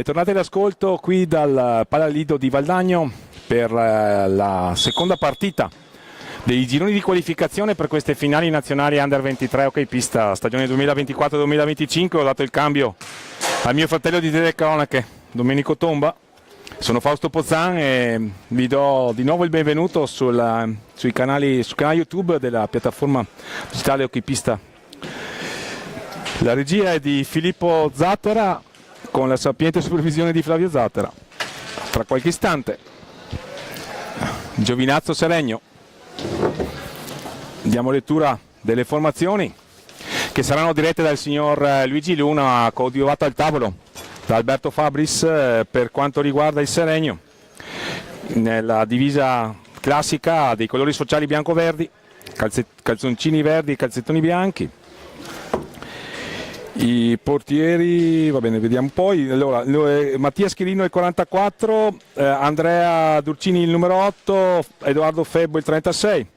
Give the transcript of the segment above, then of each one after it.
Bentornati all'ascolto qui dal Palalido di Valdagno per la seconda partita dei gironi di qualificazione per queste finali nazionali Under 23 ok pista stagione 2024-2025. Ho dato il cambio al mio fratello di telecronache Domenico Tomba. Sono Fausto Pozzan e vi do di nuovo il benvenuto sul canale YouTube della piattaforma digitale ok pista. La regia è di Filippo Zattera con la sapiente supervisione di Flavio Zattera. Tra qualche istante Giovinazzo Seregno. Diamo lettura delle formazioni che saranno dirette dal signor Luigi Luna, coadiuvato al tavolo da Alberto Fabris. Per quanto riguarda il Seregno, nella divisa classica dei colori sociali bianco-verdi, calzoncini verdi e calzettoni bianchi. I portieri, va bene, vediamo poi. Allora, Mattia Schirino il 44, Andrea Durcini il numero 8, Edoardo Febbo il 36,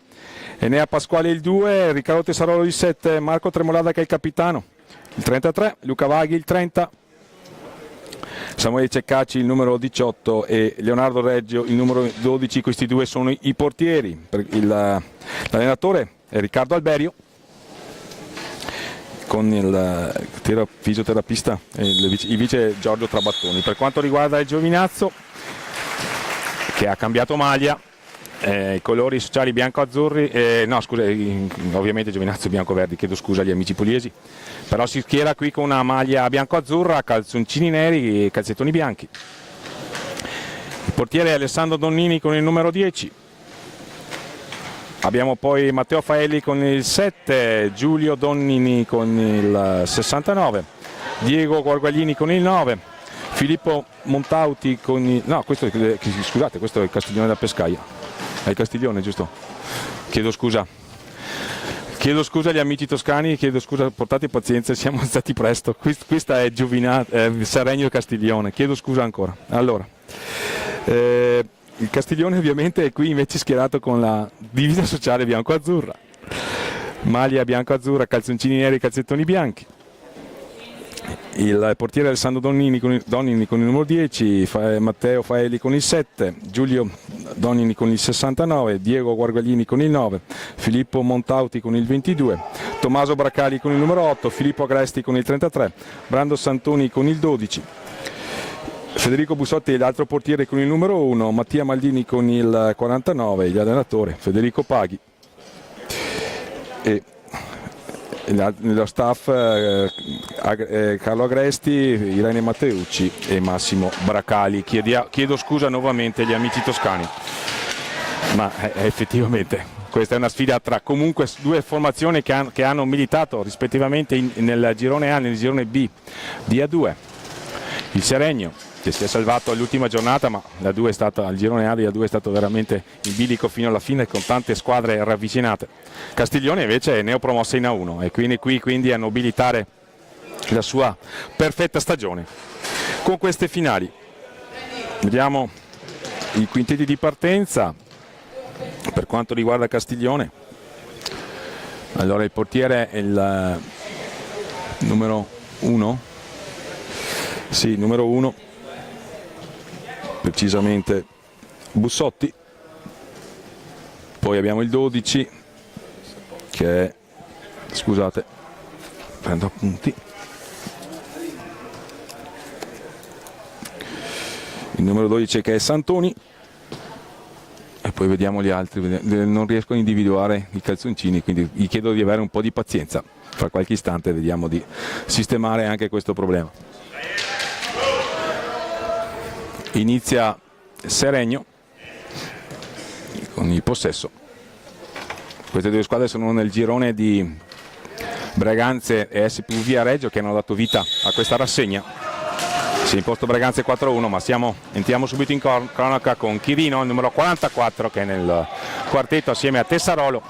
Enea Pasquale il 2, Riccardo Tessarolo il 7, Marco Tremolada che è il capitano il 33, Luca Vaghi il 30, Samuele Ceccacci il numero 18 e Leonardo Reggio il numero 12. Questi due sono i portieri. L'allenatore è Riccardo Alberio, con il fisioterapista e il vice Giorgio Trabattoni. Per quanto riguarda il Giovinazzo, che ha cambiato maglia, i colori sociali bianco-azzurri, no scusa, ovviamente Giovinazzo bianco-verdi, chiedo scusa agli amici pugliesi, però si schiera qui con una maglia bianco-azzurra, calzoncini neri e calzettoni bianchi. Il portiere è Alessandro Donnini con il numero 10. Abbiamo poi Matteo Faelli con il 7, Giulio Donnini con il 69, Diego Guarguaglini con il 9, Filippo Montauti con il... no, scusate, questo è il Castiglione da Pescaia. È il Castiglione, giusto? Chiedo scusa agli amici toscani, chiedo scusa, portate pazienza, siamo stati presto. Questa è Seregno e Castiglione, chiedo scusa ancora. Allora, il Castiglione ovviamente è qui invece schierato con la divisa sociale bianco-azzurra, maglia bianco-azzurra, calzoncini neri, calzettoni bianchi. Il portiere Alessandro Donnini con il numero 10, Matteo Faelli con il 7, Giulio Donnini con il 69, Diego Guarguaglini con il 9, Filippo Montauti con il 22, Tommaso Bracali con il numero 8, Filippo Agresti con il 33, Brando Santoni con il 12, Federico Bussotti è l'altro portiere con il numero 1, Mattia Maldini con il 49, l'allenatore Federico Paghi e nello staff Carlo Agresti, Irene Matteucci e Massimo Bracali. Chiedo scusa nuovamente agli amici toscani, ma effettivamente questa è una sfida tra comunque due formazioni che hanno militato rispettivamente nel girone A e nel girone B di A2. Il Seregno che si è salvato all'ultima giornata, ma il girone A di A2 è stato veramente in bilico fino alla fine con tante squadre ravvicinate. Castiglione invece è neopromossa in A1 e quindi a nobilitare la sua perfetta stagione con queste finali. Vediamo i quintetti di partenza per quanto riguarda Castiglione. Allora il portiere è il numero 1, sì, numero 1, precisamente Bussotti. Poi abbiamo il 12 che è, scusate, prendo appunti, il numero 12 che è Santoni, e poi vediamo gli altri. Non riesco a individuare i calzoncini, quindi vi chiedo di avere un po' di pazienza, fra qualche istante vediamo di sistemare anche questo problema. Inizia Seregno con il possesso. Queste due squadre sono nel girone di Breganze e SPV a Reggio che hanno dato vita a questa rassegna. Si è imposto Breganze 4-1, ma entriamo subito in cronaca con Chirino, il numero 44, che è nel quartetto assieme a Tessarolo,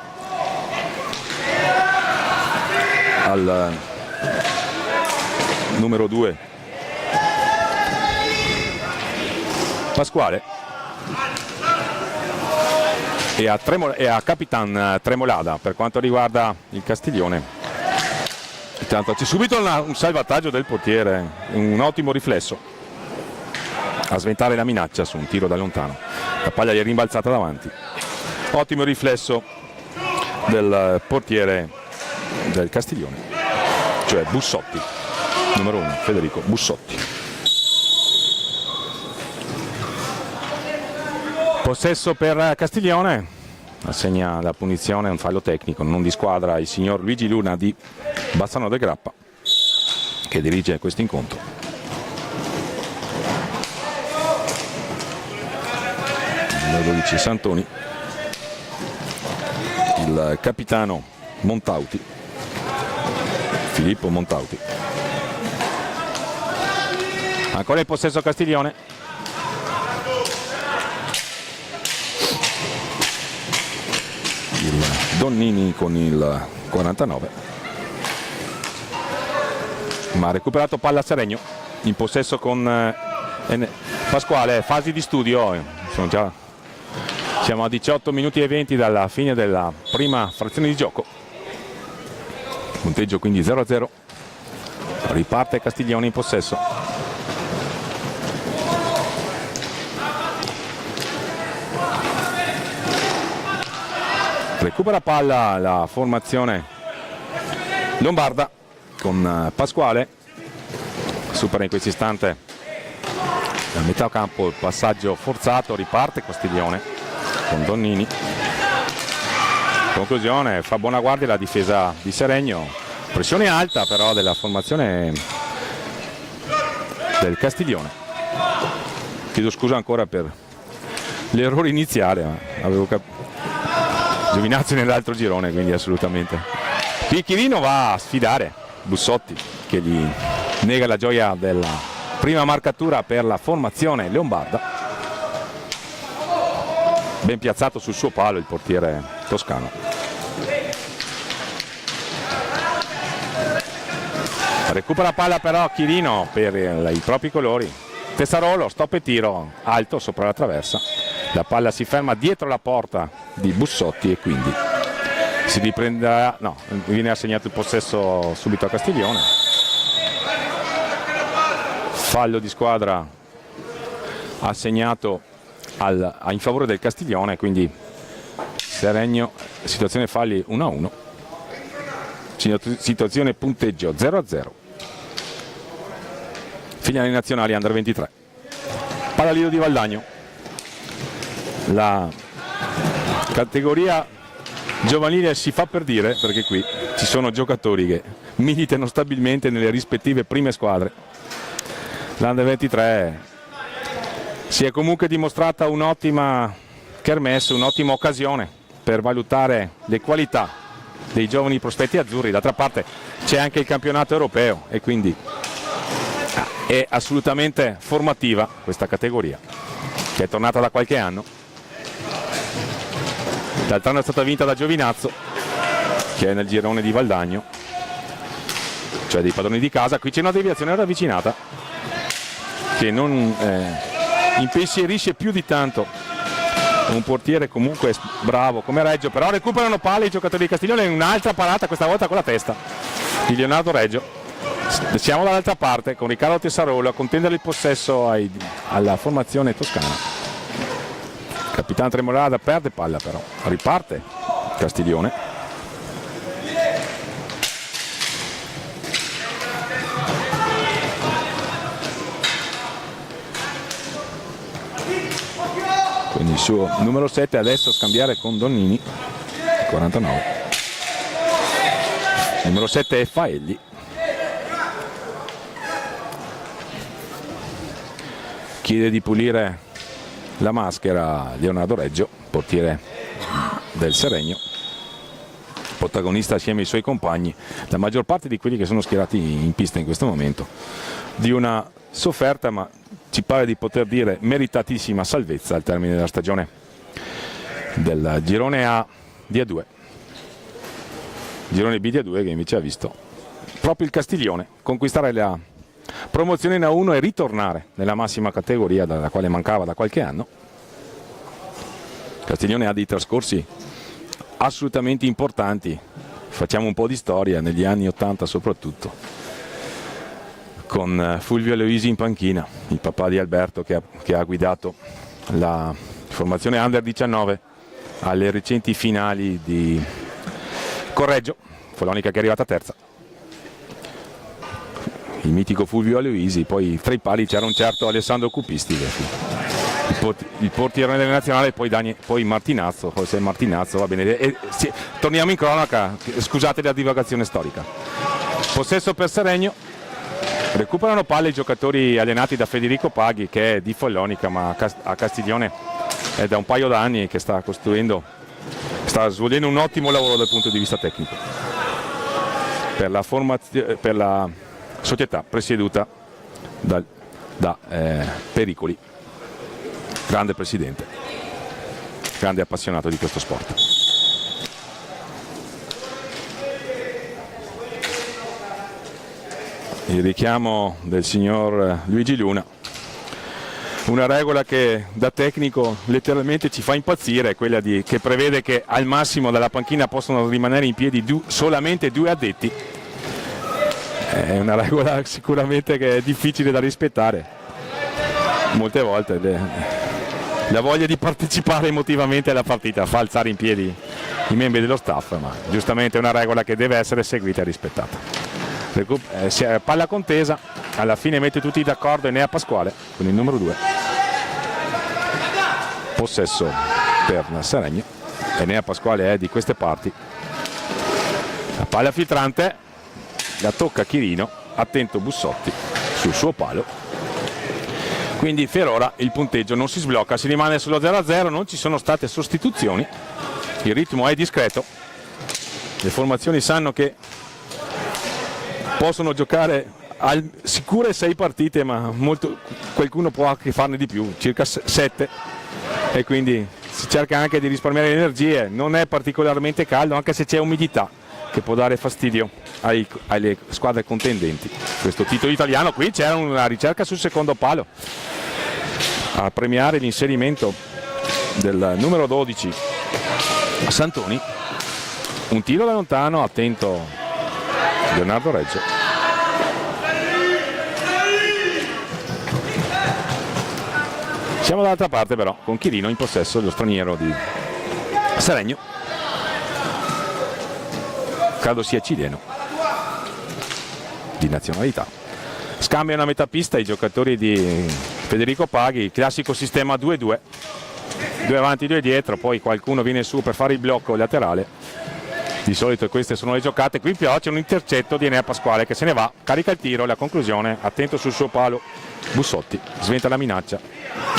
al numero 2 Pasquale e a Capitan Tremolada. Per quanto riguarda il Castiglione, intanto c'è subito un salvataggio del portiere, un ottimo riflesso. a sventare la minaccia su un tiro da lontano. La palla gli è rimbalzata davanti. Ottimo riflesso del portiere del Castiglione, cioè Bussotti, numero 1, Federico Bussotti. Possesso per Castiglione, assegna la punizione, un fallo tecnico, non di squadra, il signor Luigi Luna di Bassano del Grappa, che dirige questo incontro. Numero 12 Santoni, il capitano Montauti, Filippo Montauti. Ancora il possesso Castiglione. Il Donnini con il 49, ma ha recuperato palla Seregno, in possesso con Pasquale. Fasi di studio, siamo a 18 minuti e 20 dalla fine della prima frazione di gioco, punteggio quindi 0-0. Riparte Castiglione in possesso. Recupera palla la formazione lombarda con Pasquale, supera in questo istante da metà campo il passaggio forzato, riparte Castiglione con Donnini. Conclusione, fa buona guardia la difesa di Seregno, pressione alta però della formazione del Castiglione. Chiedo scusa ancora per l'errore iniziale, ma avevo capito. Giovinazzi nell'altro girone, quindi assolutamente. Picchirino va a sfidare Bussotti, che gli nega la gioia della prima marcatura per la formazione lombarda. Ben piazzato sul suo palo il portiere toscano. Recupera palla però Chirino per i propri colori. Tessarolo, stop e tiro alto sopra la traversa. La palla si ferma dietro la porta di Bussotti e quindi si riprenderà, no, viene assegnato il possesso subito a Castiglione. Fallo di squadra assegnato in favore del Castiglione, quindi Seregno, situazione falli 1-1, situazione punteggio 0-0. Finali nazionali Under 23. Palla Lido di Valdagno. La categoria giovanile si fa per dire, perché qui ci sono giocatori che militano stabilmente nelle rispettive prime squadre. L'Under 23 si è comunque dimostrata un'ottima kermesse, un'ottima occasione per valutare le qualità dei giovani prospetti azzurri. D'altra parte c'è anche il campionato europeo e quindi è assolutamente formativa questa categoria, che è tornata da qualche anno. D'altronde è stata vinta da Giovinazzo, che è nel girone di Valdagno, cioè dei padroni di casa. Qui c'è una deviazione ravvicinata che non impensierisce più di tanto un portiere comunque bravo come Reggio, però recuperano palle i giocatori di Castiglione in un'altra parata, questa volta con la testa di Leonardo Reggio. Siamo dall'altra parte con Riccardo Tessarolo a contendere il possesso alla formazione toscana. Capitano Tremolada perde palla però, riparte Castiglione. Quindi il suo numero 7 adesso a scambiare con Donnini, 49. Numero 7 è Faelli. Chiede di pulire la maschera Leonardo Reggio, portiere del Seregno, protagonista assieme ai suoi compagni, la maggior parte di quelli che sono schierati in pista in questo momento, di una sofferta ma ci pare di poter dire meritatissima salvezza al termine della stagione del girone A di A2. Girone B di A2 che invece ha visto proprio il Castiglione conquistare la promozione in A1 e ritornare nella massima categoria dalla quale mancava da qualche anno. Castiglione ha dei trascorsi assolutamente importanti, facciamo un po' di storia negli anni 80 soprattutto, con Fulvio Aloisi in panchina, il papà di Alberto che ha guidato la formazione Under 19 alle recenti finali di Correggio, Follonica che è arrivata terza. Il mitico Fulvio Aloisi, poi tra i pali c'era un certo Alessandro Cupisti, il portiere della nazionale, poi Martinazzo, José Martinazzo, va bene. Torniamo in cronaca, scusate la divagazione storica. Possesso per Seregno, recuperano palle i giocatori allenati da Federico Paghi, che è di Follonica ma a Castiglione è da un paio d'anni che sta svolgendo un ottimo lavoro dal punto di vista tecnico per la società presieduta da Pericoli, grande presidente, grande appassionato di questo sport. Il richiamo del signor Luigi Luna, una regola che da tecnico letteralmente ci fa impazzire, è quella che prevede che al massimo dalla panchina possono rimanere in piedi solamente 2 addetti. È una regola sicuramente che è difficile da rispettare. Molte volte la voglia di partecipare emotivamente alla partita fa alzare in piedi i membri dello staff, ma giustamente è una regola che deve essere seguita e rispettata. Palla contesa, alla fine mette tutti d'accordo Enea Pasquale con il numero 2. Possesso per Seregno, Enea Pasquale è di queste parti. La palla filtrante, la tocca Chirino, attento Bussotti sul suo palo. Quindi per ora il punteggio non si sblocca, si rimane sullo 0-0, non ci sono state sostituzioni, il ritmo è discreto, le formazioni sanno che possono giocare sicure 6 partite, ma qualcuno può anche farne di più, circa 7, e quindi si cerca anche di risparmiare le energie. Non è particolarmente caldo, anche se c'è umidità che può dare fastidio alle squadre contendenti. Questo titolo italiano, qui c'era una ricerca sul secondo palo a premiare l'inserimento del numero 12 Santoni, un tiro da lontano, attento Leonardo Reggio. Siamo dall'altra parte però, con Chirino in possesso dello straniero di Seregno, credo sia cileno di nazionalità. Scambiano a metà pista i giocatori di Federico Paghi, il classico sistema 2-2, 2 avanti 2 dietro, poi qualcuno viene su per fare il blocco laterale. Di solito queste sono le giocate. Qui però c'è un intercetto di Enea Pasquale che se ne va, carica il tiro, la conclusione, attento sul suo palo Bussotti, sventa la minaccia,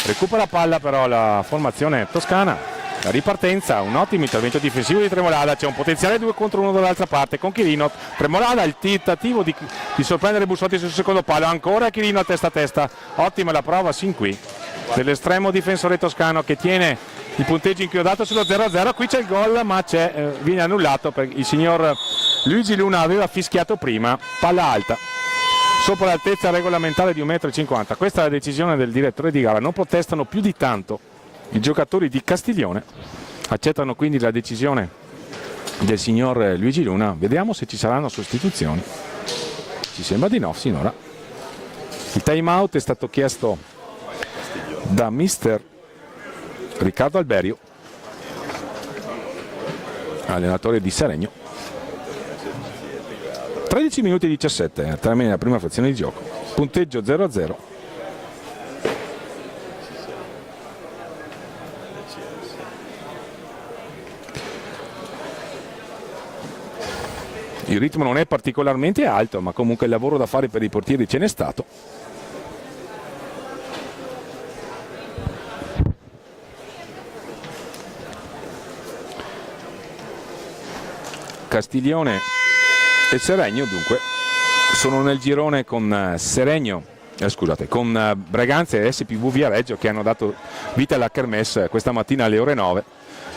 recupera palla però la formazione toscana, la ripartenza, un ottimo intervento difensivo di Tremolada, c'è un potenziale 2 contro 1 dall'altra parte con Chirino. Tremolada, il tentativo di sorprendere Bussotti sul secondo palo, ancora Chirino a testa, ottima la prova sin qui dell'estremo difensore toscano che tiene il punteggio inchiodato sullo 0-0. Qui c'è il gol ma viene annullato perché il signor Luigi Luna aveva fischiato prima, palla alta sopra l'altezza regolamentare di 1,50 m. Questa è la decisione del direttore di gara, non protestano più di tanto i giocatori di Castiglione, accettano quindi la decisione del signor Luigi Luna. Vediamo se ci saranno sostituzioni, ci sembra di no sinora. Il time out è stato chiesto da mister Riccardo Alberio, allenatore di Seregno. 13 minuti e 17, termine la prima frazione di gioco, punteggio 0-0. Il ritmo non è particolarmente alto, ma comunque il lavoro da fare per i portieri ce n'è stato. Castiglione e Seregno dunque sono nel girone con con Braganza e SPV Viareggio, che hanno dato vita alla kermesse questa mattina alle ore 9.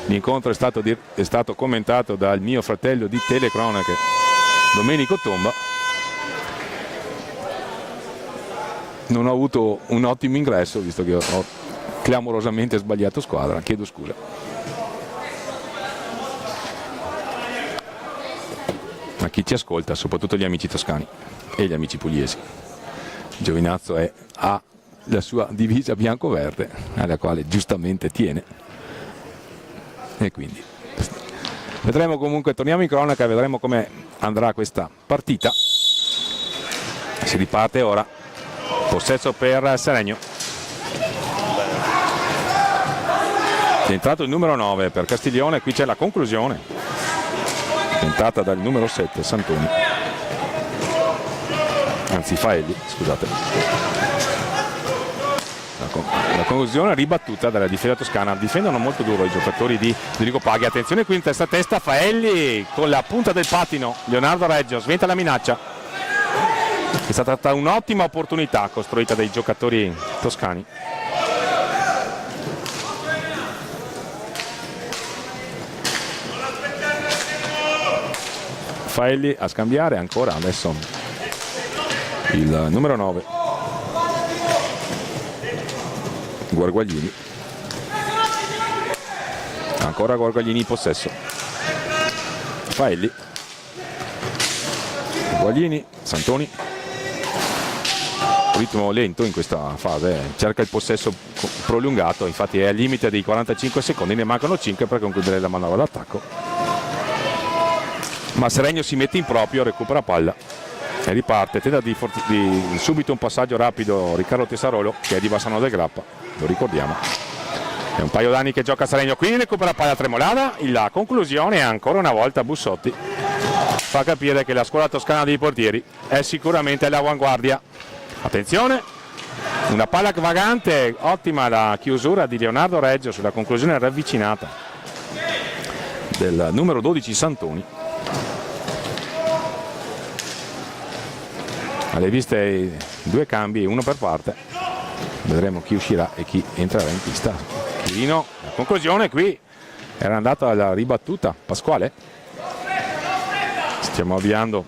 L'incontro è stato commentato dal mio fratello di telecronache Domenico Tomba. Non ho avuto un ottimo ingresso visto che ho clamorosamente sbagliato squadra, chiedo scusa. A chi ci ascolta, soprattutto gli amici toscani e gli amici pugliesi. Giovinazzo ha la sua divisa bianco-verde, alla quale giustamente tiene, e quindi vedremo. Comunque torniamo in cronaca e vedremo come andrà questa partita. Si riparte ora, possesso per Seregno, è entrato il numero 9 per Castiglione. Qui c'è la conclusione tentata dal numero 7 Santoni, anzi Faelli, scusate. La conclusione ribattuta dalla difesa toscana. Difendono molto duro i giocatori di Federico Paghi. Attenzione qui in testa a testa Faelli con la punta del pattino. Leonardo Reggio sventa la minaccia. È stata un'ottima opportunità costruita dai giocatori toscani. Faelli a scambiare ancora adesso il numero 9 Guarguaglini, ancora Guarguaglini in possesso. Faelli, Guarguaglini, Santoni, ritmo lento in questa fase, cerca il possesso prolungato, infatti è al limite dei 45 secondi, ne mancano 5 per concludere la manovra d'attacco, ma Seregno si mette in proprio, recupera palla e riparte. Tenta di subito un passaggio rapido Riccardo Tessarolo, che è di Bassano del Grappa, lo ricordiamo, è un paio d'anni che gioca a Seregno, quindi recupera palla Tremolada. La conclusione ancora una volta Bussotti fa capire che la scuola toscana dei portieri è sicuramente all'avanguardia. Attenzione, una palla vagante, ottima la chiusura di Leonardo Reggio sulla conclusione ravvicinata del numero 12 Santoni. Alle viste i due cambi, uno per parte, vedremo chi uscirà e chi entrerà in pista. Chirino, la conclusione qui era andata alla ribattuta. Pasquale, stiamo avviando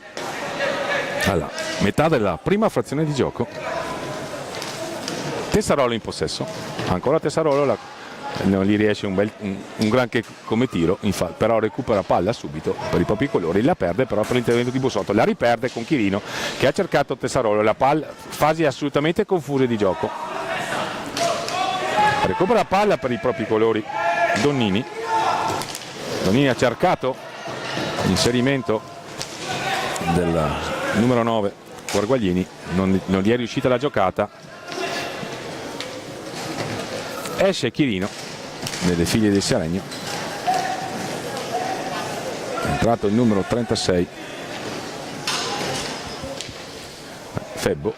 alla metà della prima frazione di gioco. Tessarolo in possesso, ancora Tessarolo, non gli riesce un granché come tiro, infatti, però recupera palla subito per i propri colori, la perde però per l'intervento di Bussotto, la riperde con Chirino che ha cercato Tessarolo, la palla, fasi assolutamente confuse di gioco. Recupera palla per i propri colori Donnini ha cercato l'inserimento del numero 9 Guarguaglini, non gli è riuscita la giocata. Esce Chirino nelle figlie del Seregno, è entrato il numero 36 Febbo,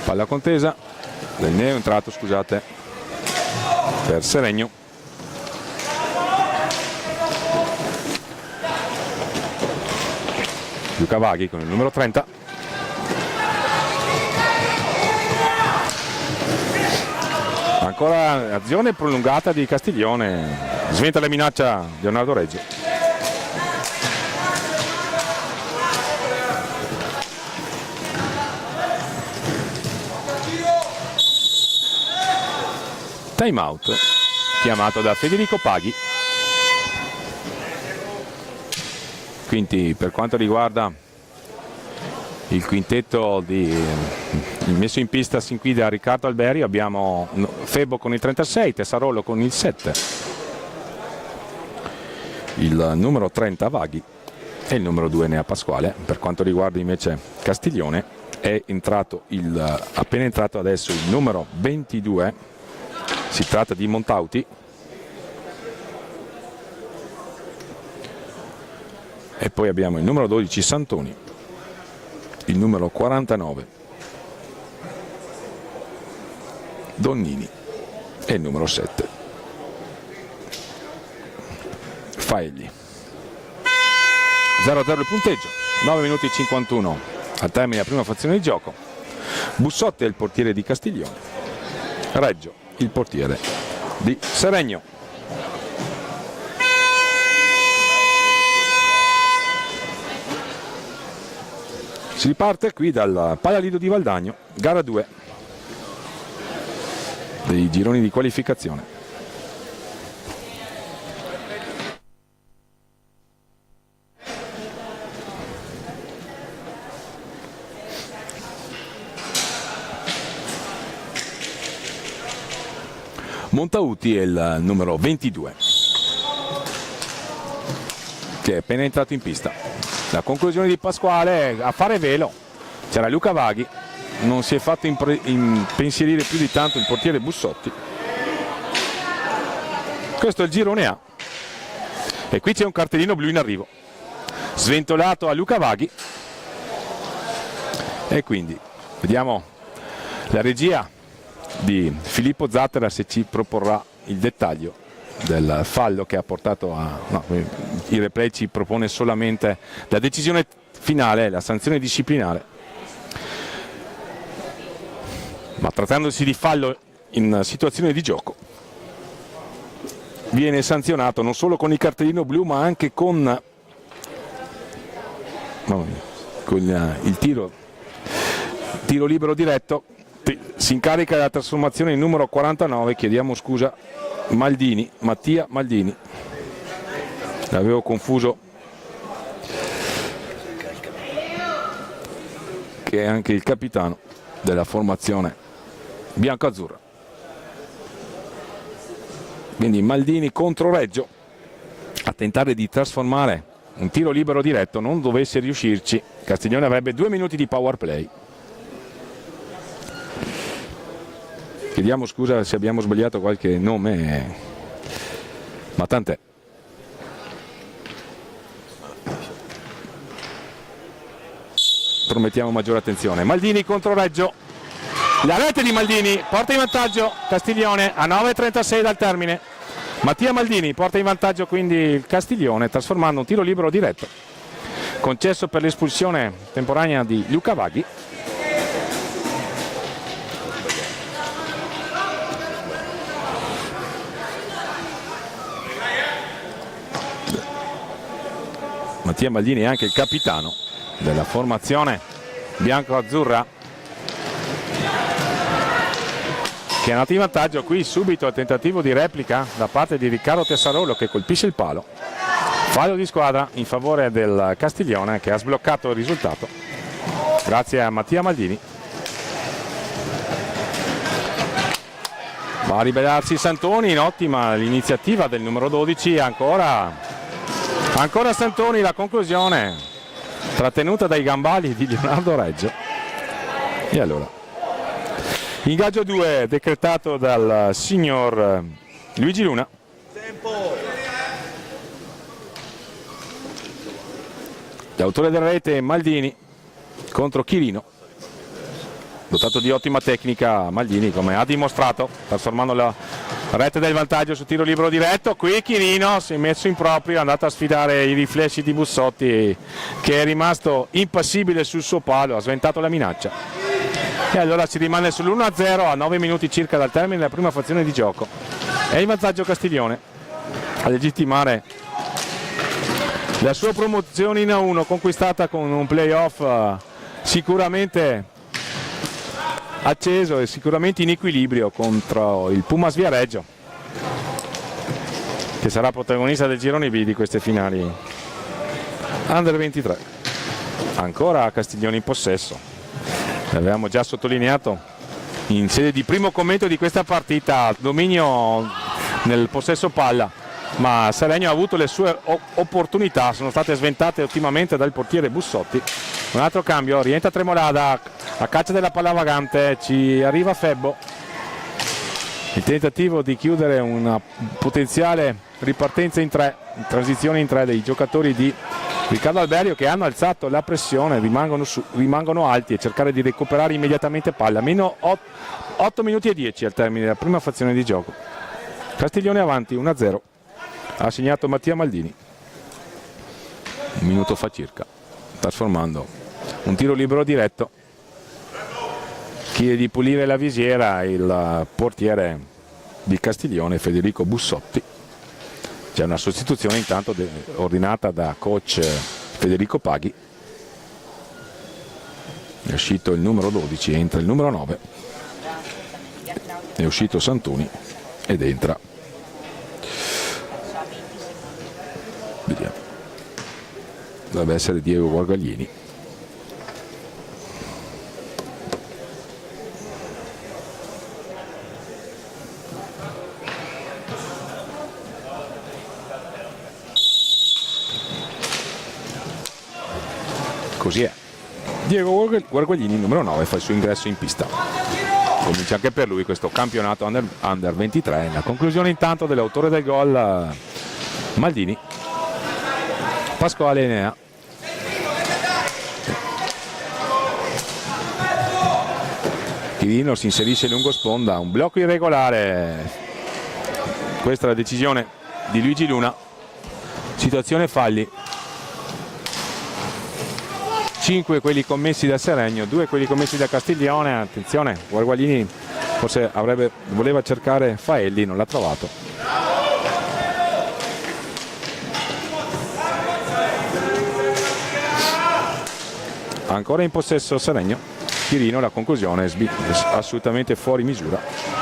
palla contesa del neo entrato, scusate, per Seregno. Luca Vaghi con il numero 30. Ancora azione prolungata di Castiglione, sventa la minaccia Leonardo Reggio. Time out chiamato da Federico Paghi. Quindi per quanto riguarda il quintetto messo in pista sin qui da Riccardo Alberi, abbiamo Febbo con il 36, Tessarolo con il 7, il numero 30 Vaghi e il numero 2 Nea Pasquale. Per quanto riguarda invece Castiglione è entrato appena entrato adesso il numero 22, si tratta di Montauti. E poi abbiamo il numero 12 Santoni, il numero 49 Donnini e il numero 7 Faegli. 0-0 il punteggio, 9 minuti e 51 al termine della prima frazione di gioco. Bussotti è il portiere di Castiglione, Reggio il portiere di Seregno. Si riparte qui dal Palalido di Valdagno, gara 2 dei gironi di qualificazione. Montauti è il numero 22 che è appena entrato in pista. La conclusione di Pasquale a fare velo, c'era Luca Vaghi, non si è fatto impensierire più di tanto il portiere Bussotti. Questo è il girone A e qui c'è un cartellino blu in arrivo, sventolato a Luca Vaghi, e quindi vediamo la regia di Filippo Zattera se ci proporrà il dettaglio del fallo che ha portato a... No, il replay ci propone solamente la decisione finale, la sanzione disciplinare, ma trattandosi di fallo in situazione di gioco viene sanzionato non solo con il cartellino blu ma anche con il tiro libero diretto. Si incarica della trasformazione il numero 49, chiediamo scusa, Maldini, Mattia Maldini, l'avevo confuso, che è anche il capitano della formazione biancazzurra. Quindi Maldini contro Reggio a tentare di trasformare un tiro libero diretto. Non dovesse riuscirci, Castiglione avrebbe 2 minuti di power play. Chiediamo scusa se abbiamo sbagliato qualche nome, ma tant'è. Promettiamo maggiore attenzione. Maldini contro Reggio, la rete di Maldini porta in vantaggio Castiglione a 9:36 dal termine. Mattia Maldini porta in vantaggio quindi il Castiglione trasformando un tiro libero diretto concesso per l'espulsione temporanea di Luca Vaghi. Mattia Maldini è anche il capitano della formazione bianco-azzurra, che è andato in vantaggio. Qui subito il tentativo di replica da parte di Riccardo Tessarolo che colpisce il palo. Fallo di squadra in favore del Castiglione che ha sbloccato il risultato grazie a Mattia Maldini. Va a ribellarsi Santoni, in ottima l'iniziativa del numero 12, ancora Santoni, la conclusione trattenuta dai gambali di Leonardo Reggio. E allora ingaggio 2 decretato dal signor Luigi Luna. L'autore della rete è Maldini contro Chirino, dotato di ottima tecnica Maldini, come ha dimostrato trasformando la rete del vantaggio su tiro libero diretto. Qui Chirino si è messo in proprio, è andato a sfidare i riflessi di Bussotti che è rimasto impassibile sul suo palo, ha sventato la minaccia. E allora si rimane sull'1-0 a 9 minuti circa dal termine della prima frazione di gioco. È in vantaggio Castiglione a legittimare la sua promozione in A1, conquistata con un playoff sicuramente acceso e sicuramente in equilibrio contro il Pumas Viareggio, che sarà protagonista del girone B di queste finali Under 23. Ancora Castiglione in possesso, l'avevamo già sottolineato in sede di primo commento di questa partita, dominio nel possesso palla, ma Seregno ha avuto le sue opportunità, sono state sventate ottimamente dal portiere Bussotti. Un altro cambio, rientra Tremolada a caccia della palla vagante, ci arriva Febbo, il tentativo di chiudere una potenziale ripartenza in tre, transizione in tre dei giocatori di Riccardo Alberio, che hanno alzato la pressione, rimangono alti e cercare di recuperare immediatamente palla. Meno 8 minuti e 10 al termine della prima frazione di gioco. Castiglione avanti 1-0, ha segnato Mattia Maldini un minuto fa circa, trasformando un tiro libero diretto. Chiede di pulire la visiera il portiere di Castiglione, Federico Bussotti. C'è una sostituzione intanto ordinata da coach Federico Paghi. È uscito il numero 12, entra il numero 9. È uscito Santoni ed entra, vediamo, dovrebbe essere Diego Guargaglini. così è. Diego Guarguaglini, numero 9, fa il suo ingresso in pista. Comincia anche per lui questo campionato under 23. La conclusione intanto dell'autore del gol, Maldini, Pasquale Enea. Chirino si inserisce lungo sponda, un blocco irregolare. Questa è la decisione di Luigi Luna. Situazione falli. 5 quelli commessi da Seregno, 2 quelli commessi da Castiglione. Attenzione, Guarguaglini forse voleva cercare Faelli, non l'ha trovato. Ancora in possesso Seregno. Chirino, la conclusione assolutamente fuori misura.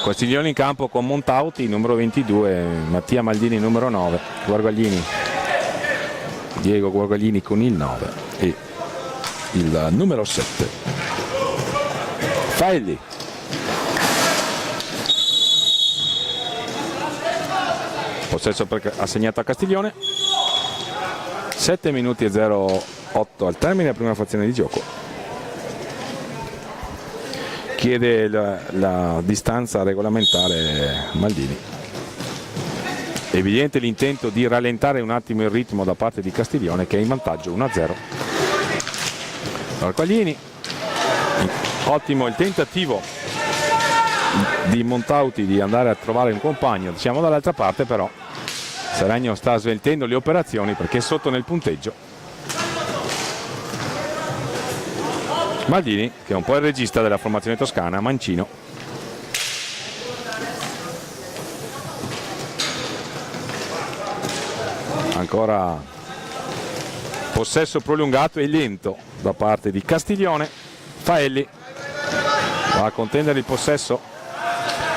Castiglione in campo con Montauti, numero 22, Mattia Maldini, numero 9, Guarguaglini, Diego Guarguaglini con il 9 e il numero 7. Faelli. Possesso assegnato a Castiglione. 7 minuti e 08 al termine della prima frazione di gioco. Chiede la distanza regolamentare Maldini. Evidente l'intento di rallentare un attimo il ritmo da parte di Castiglione, che è in vantaggio 1-0. Guarguaglini, ottimo il tentativo di Montauti di andare a trovare un compagno, diciamo dall'altra parte, però Seregno sta sveltendo le operazioni perché è sotto nel punteggio. Maldini, che è un po' il regista della formazione toscana, mancino. Ancora possesso prolungato e lento da parte di Castiglione. Faelli va a contendere il possesso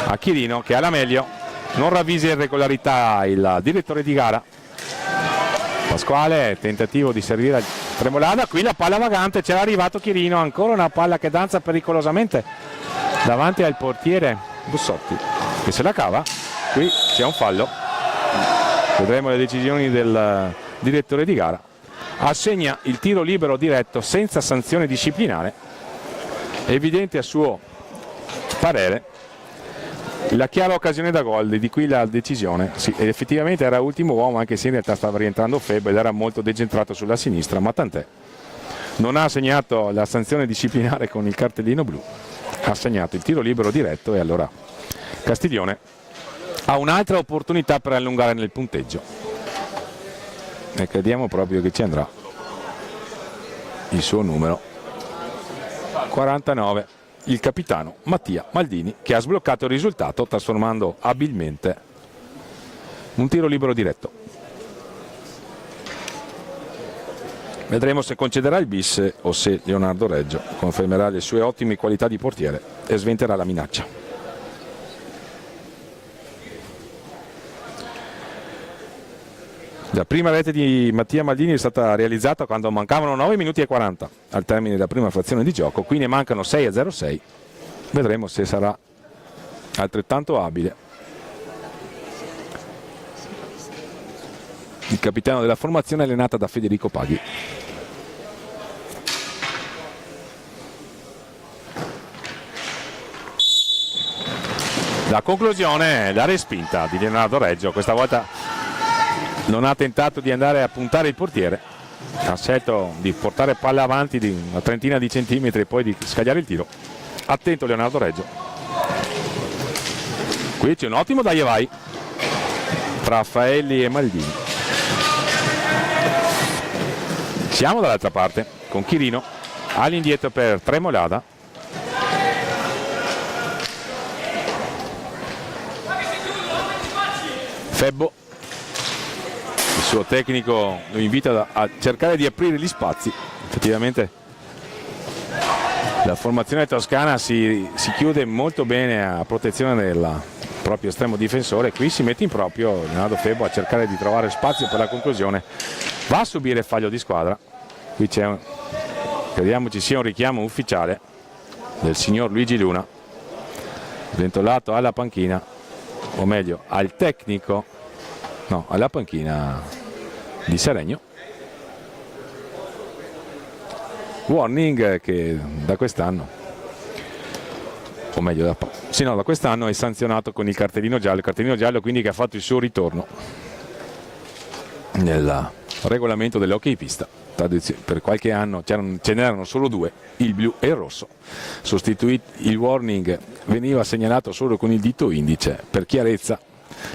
a Chirino, che ha la meglio, non ravvisa irregolarità il direttore di gara. Pasquale, tentativo di servire al Tremolada, qui la palla vagante, c'era arrivato Chirino, ancora una palla che danza pericolosamente davanti al portiere Bussotti, che se la cava. Qui c'è un fallo, vedremo le decisioni del direttore di gara. Assegna il tiro libero diretto senza sanzione disciplinare. È evidente a suo parere la chiara occasione da gol, di qui la decisione. Sì, effettivamente era ultimo uomo, anche se in realtà stava rientrando Feb ed era molto decentrato sulla sinistra, ma tant'è. Non ha segnato la sanzione disciplinare con il cartellino blu, ha segnato il tiro libero diretto, e allora Castiglione ha un'altra opportunità per allungare nel punteggio, e crediamo proprio che ci andrà il suo numero 49, il capitano Mattia Maldini, che ha sbloccato il risultato trasformando abilmente un tiro libero diretto. Vedremo se concederà il bis o se Leonardo Reggio confermerà le sue ottime qualità di portiere e sventerà la minaccia. La prima rete di Mattia Maldini è stata realizzata quando mancavano 9 minuti e 40 al termine della prima frazione di gioco, qui ne mancano 6:06. Vedremo se sarà altrettanto abile il capitano della formazione allenata da Federico Paghi. La conclusione è la respinta di Leonardo Reggio, questa volta non ha tentato di andare a puntare il portiere, ha scelto di portare palla avanti di una trentina di centimetri e poi di scagliare il tiro. Attento Leonardo Reggio. Qui c'è un ottimo dai e vai tra Faelli e Maldini. Siamo dall'altra parte con Chirino all'indietro per Tremolada. Febbo, il suo tecnico lo invita a cercare di aprire gli spazi. Effettivamente la formazione toscana si chiude molto bene a protezione del proprio estremo difensore. Qui si mette in proprio Leonardo Febbo a cercare di trovare spazio per la conclusione. Va a subire il fallo di squadra. Qui c'è, crediamo ci sia un richiamo ufficiale del signor Luigi Luna, sventolato alla panchina, o meglio al tecnico no, alla panchina di Seregno. Warning che da quest'anno, o meglio da quest'anno è sanzionato con il cartellino giallo quindi che ha fatto il suo ritorno nel regolamento dell'hockey pista. Per qualche anno ce n'erano solo due, il blu e il rosso. Il warning veniva segnalato solo con il dito indice. Per chiarezza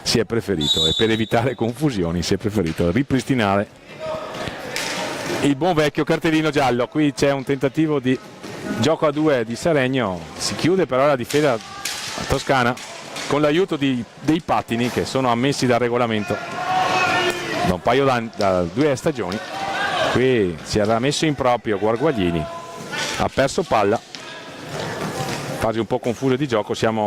si è preferito, e per evitare confusioni si è preferito ripristinare il buon vecchio cartellino giallo. Qui c'è un tentativo di gioco a due di Seregno, si chiude però la difesa toscana con l'aiuto dei pattini che sono ammessi dal regolamento da un paio da 2 stagioni. Qui si era messo in proprio Guarguaglini, ha perso palla, fase un po' confusa di gioco, siamo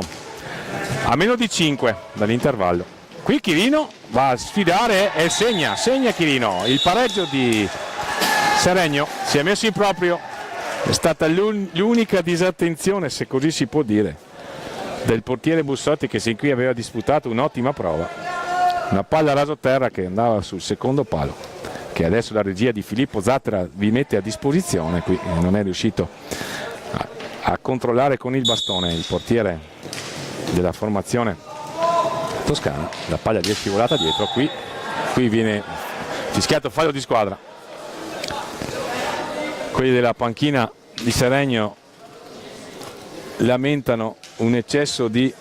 a meno di 5 dall'intervallo. Qui Chirino va a sfidare e segna Chirino il pareggio di Seregno, si è messo in proprio, è stata l'unica disattenzione, se così si può dire, del portiere Bussotti, che sin qui aveva disputato un'ottima prova. Una palla rasoterra che andava sul secondo palo, che adesso la regia di Filippo Zattera vi mette a disposizione. Qui non è riuscito a controllare con il bastone il portiere della formazione toscana, la palla gli è scivolata dietro. Qui viene fischiato fallo di squadra. Quelli della panchina di Seregno lamentano un eccesso di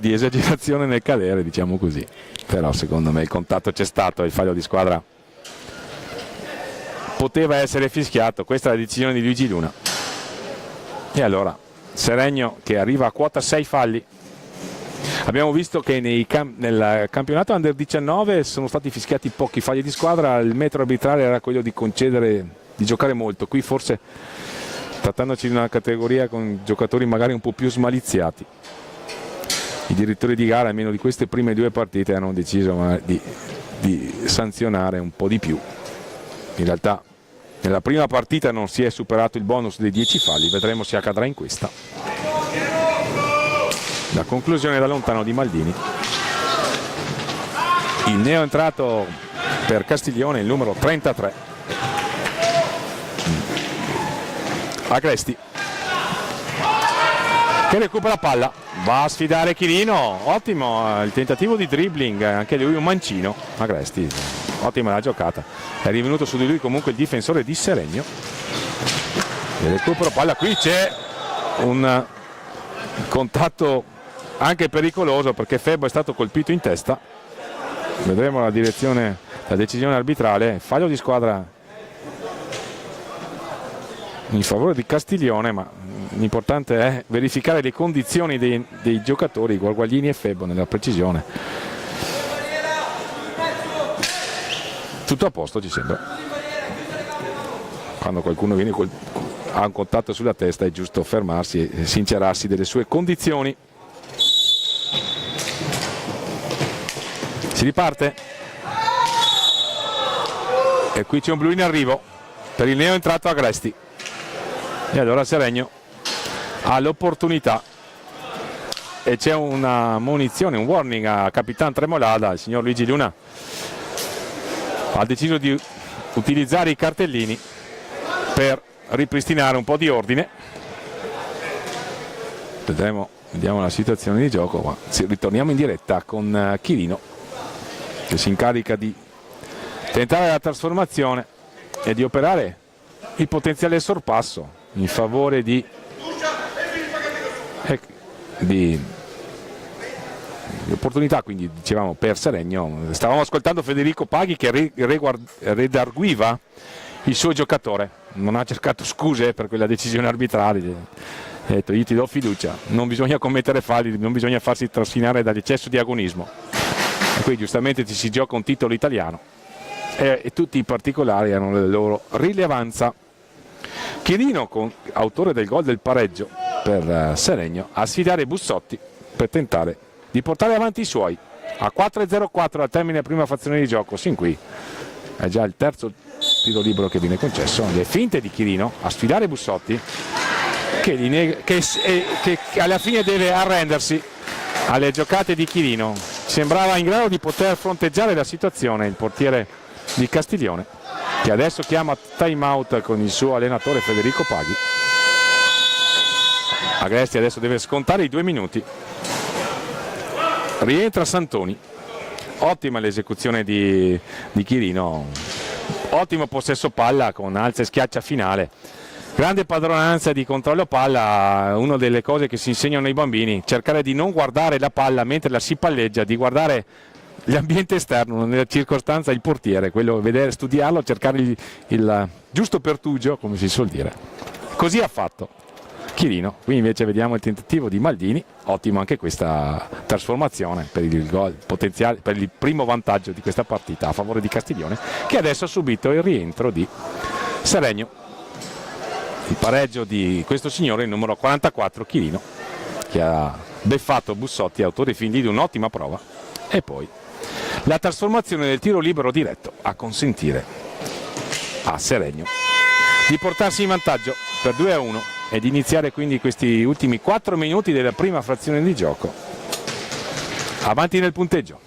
esagerazione nel cadere, diciamo così, però secondo me il contatto c'è stato e il fallo di squadra poteva essere fischiato. Questa è la decisione di Luigi Luna, e allora Seregno che arriva a quota 6 falli. Abbiamo visto che nel campionato Under 19 sono stati fischiati pochi falli di squadra, il metro arbitrale era quello di concedere, di giocare molto. Qui forse, trattandoci di una categoria con giocatori magari un po' più smaliziati, i direttori di gara almeno di queste prime 2 partite hanno deciso di sanzionare un po' di più. In realtà nella prima partita non si è superato il bonus dei 10 falli, vedremo se accadrà in questa. La conclusione da lontano di Maldini, il neo entrato per Castiglione, il numero 33, Agresti, che recupera palla, va a sfidare Chirino. Ottimo il tentativo di dribbling, anche lui un mancino. Agresti, ottima la giocata, è rivenuto su di lui comunque il difensore di Seregno. E recupero palla, qui c'è un contatto anche pericoloso perché Febbo è stato colpito in testa. Vedremo la decisione arbitrale, fallo di squadra in favore di Castiglione, ma l'importante è verificare le condizioni dei giocatori Guarguaglini e Febbo nella precisione. Tutto a posto, ci sembra. Quando qualcuno ha un contatto sulla testa è giusto fermarsi e sincerarsi delle sue condizioni. Si riparte e qui c'è un blu in arrivo per il neo entrato Agresti, e allora Seregno ha l'opportunità e c'è una munizione, un warning a Capitan Tremolada. Il signor Luigi Luna ha deciso di utilizzare i cartellini per ripristinare un po' di ordine. Vediamo la situazione di gioco, ma ritorniamo in diretta con Chirino, che si incarica di tentare la trasformazione e di operare il potenziale sorpasso in favore di opportunità, quindi dicevamo, per Seregno. Stavamo ascoltando Federico Paghi che redarguiva il suo giocatore, non ha cercato scuse per quella decisione arbitrale, ha detto: io ti do fiducia, non bisogna commettere falli, non bisogna farsi trascinare dall'eccesso di agonismo. E qui giustamente ci si gioca un titolo italiano e tutti i particolari hanno la loro rilevanza. Chirino, autore del gol del pareggio per Seregno, a sfidare Bussotti per tentare di portare avanti i suoi. A 4:04 al termine della prima frazione di gioco. Sin qui è già il terzo tiro libero che viene concesso. Le finte di Chirino a sfidare Bussotti, che alla fine deve arrendersi alle giocate di Chirino. sembrava in grado di poter fronteggiare la situazione il portiere di Castiglione, che adesso chiama time out con il suo allenatore Federico Paghi. Agresti adesso deve scontare i 2 minuti. Rientra Santoni, ottima l'esecuzione di Chirino, ottimo possesso palla con alza e schiaccia finale, grande padronanza di controllo palla. Una delle cose che si insegnano ai bambini, cercare di non guardare la palla mentre la si palleggia, di guardare l'ambiente esterno, nella circostanza il portiere, quello, vedere, studiarlo, cercare il giusto pertugio, come si suol dire. Così ha fatto Chirino. Qui invece vediamo il tentativo di Maldini, ottimo anche questa trasformazione per il gol potenziale, per il primo vantaggio di questa partita a favore di Castiglione, che adesso ha subito il rientro di Seregno. Il pareggio di questo signore, il numero 44 Chirino, che ha beffato Bussotti, autore fin lì di un'ottima prova, e poi la trasformazione del tiro libero diretto a consentire a Seregno di portarsi in vantaggio per 2-1 e di iniziare quindi questi ultimi 4 minuti della prima frazione di gioco avanti nel punteggio.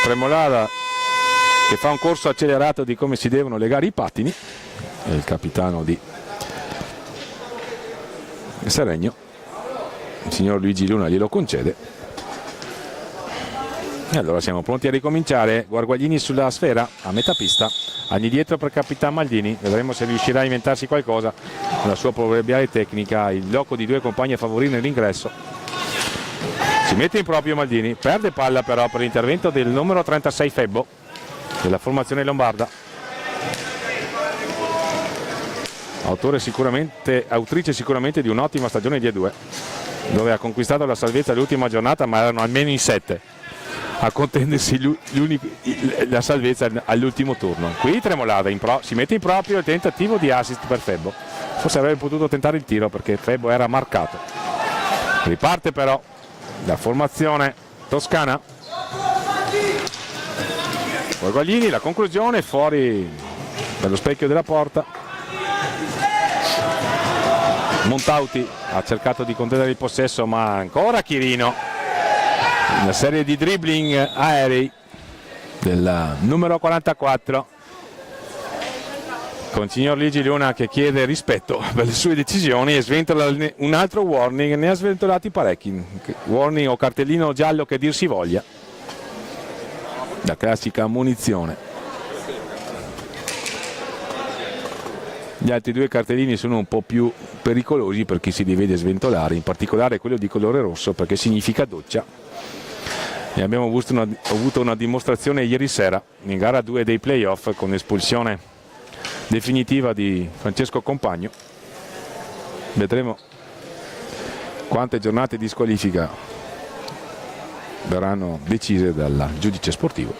Tremolada che fa un corso accelerato di come si devono legare i pattini, è il capitano di Seregno, il signor Luigi Luna glielo concede. E allora siamo pronti a ricominciare. Guarguaglini sulla sfera a metà pista, anni dietro per Capitan Maldini, vedremo se riuscirà a inventarsi qualcosa con la sua proverbiale tecnica, il loco di 2 compagni a favorire l'ingresso. Si mette in proprio Maldini, perde palla però per l'intervento del numero 36 Febbo della formazione lombarda, autrice sicuramente di un'ottima stagione di A2, dove ha conquistato la salvezza l'ultima giornata, ma erano almeno in 7 a contendersi la salvezza all'ultimo turno. Qui Tremolada si mette in proprio il tentativo di assist per Febbo, forse avrebbe potuto tentare il tiro perché Febbo era marcato. Riparte però la formazione toscana. Guarguaglini, la conclusione, fuori dallo specchio della porta. Montauti ha cercato di contendere il possesso, ma ancora Chirino. Una serie di dribbling aerei del numero 44 con il signor Luigi Luna che chiede rispetto per le sue decisioni e sventola un altro warning. Ne ha sventolati parecchi, warning o cartellino giallo che dir si voglia, la classica ammonizione. Gli altri 2 cartellini sono un po' più pericolosi per chi si deve sventolare, in particolare quello di colore rosso perché significa doccia. E abbiamo avuto una dimostrazione ieri sera in gara 2 dei playoff con espulsione definitiva di Francesco Compagno. Vedremo quante giornate di squalifica verranno decise dal giudice sportivo.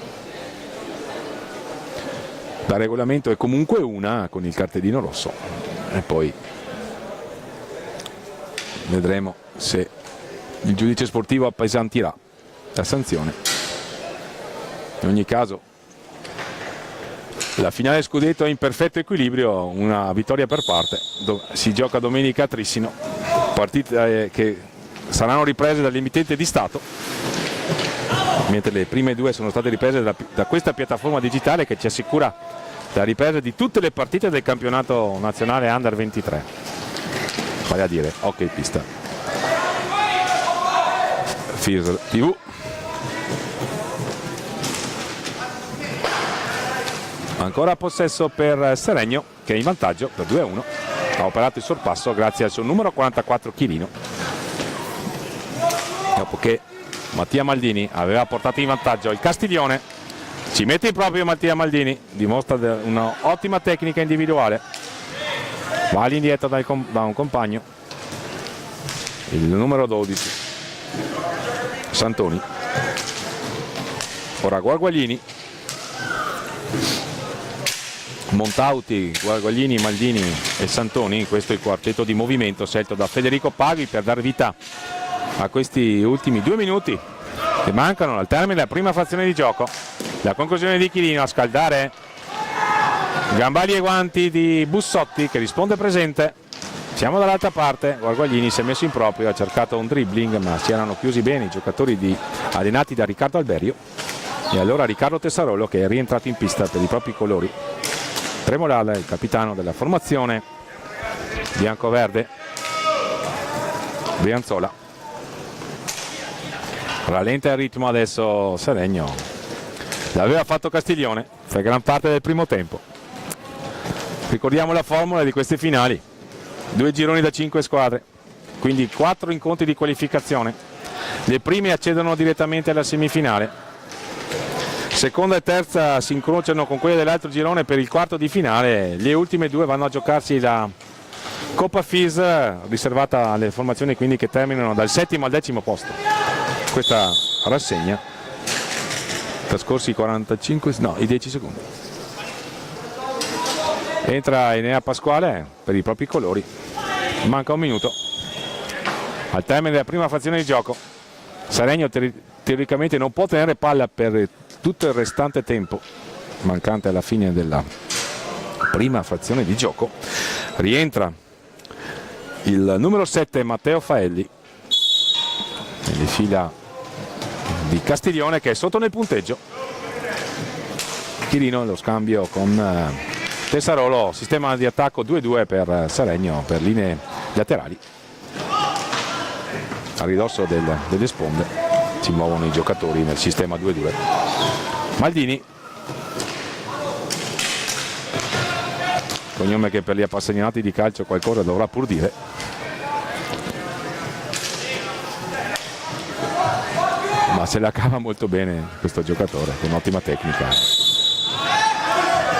Da regolamento è comunque una con il cartellino rosso e poi vedremo se il giudice sportivo appesantirà la sanzione. In ogni caso la finale scudetto è in perfetto equilibrio, una vittoria per parte. Si gioca domenica a Trissino, partite che saranno riprese dall'emittente di Stato, mentre le prime 2 sono state riprese da questa piattaforma digitale che ci assicura la ripresa di tutte le partite del campionato nazionale Under 23, vale a dire hockey pista. FISR TV. Ancora possesso per Seregno che è in vantaggio per 2-1, ha operato il sorpasso grazie al suo numero 44 Chirino, dopo che Mattia Maldini aveva portato in vantaggio il Castiglione. Ci mette in proprio Mattia Maldini, dimostra un'ottima tecnica individuale, va all'indietro da un compagno, il numero 12 Santoni. Ora Guarguaglini, Montauti, Guarguaglini, Maldini e Santoni, questo è il quartetto di movimento scelto da Federico Paghi per dar vita a questi ultimi 2 minuti che mancano al termine della prima frazione di gioco. La conclusione di Chirino a scaldare gambali e guanti di Bussotti che risponde presente. Siamo dall'altra parte, Guarguaglini si è messo in proprio, ha cercato un dribbling ma si erano chiusi bene i giocatori allenati da Riccardo Alberio, e allora Riccardo Tessarolo, che è rientrato in pista per i propri colori. Tremolala, il capitano della formazione bianco-verde, Brianzola. Rallenta il ritmo adesso Seregno, l'aveva fatto Castiglione per gran parte del primo tempo. Ricordiamo la formula di queste finali: 2 gironi da 5 squadre, quindi 4 incontri di qualificazione. Le prime accedono direttamente alla semifinale, seconda e terza si incrociano con quelle dell'altro girone per il quarto di finale, le ultime 2 vanno a giocarsi la Coppa FIS, riservata alle formazioni quindi che terminano dal 7° al 10° posto. Questa rassegna, trascorsi i 10 secondi. Entra Enea Pasquale per i propri colori, manca un minuto al termine della prima frazione di gioco. Seregno teoricamente non può tenere palla per tutto il restante tempo mancante alla fine della prima frazione di gioco. Rientra il numero 7 Matteo Faelli nelle fila di Castiglione, che è sotto nel punteggio. Chirino, lo scambio con Tessarolo, sistema di attacco 2-2 per Seregno per linee laterali. A ridosso delle sponde si muovono i giocatori nel sistema 2-2. Maldini, cognome che per gli appassionati di calcio qualcosa dovrà pur dire. Ma se la cava molto bene questo giocatore, con ottima tecnica.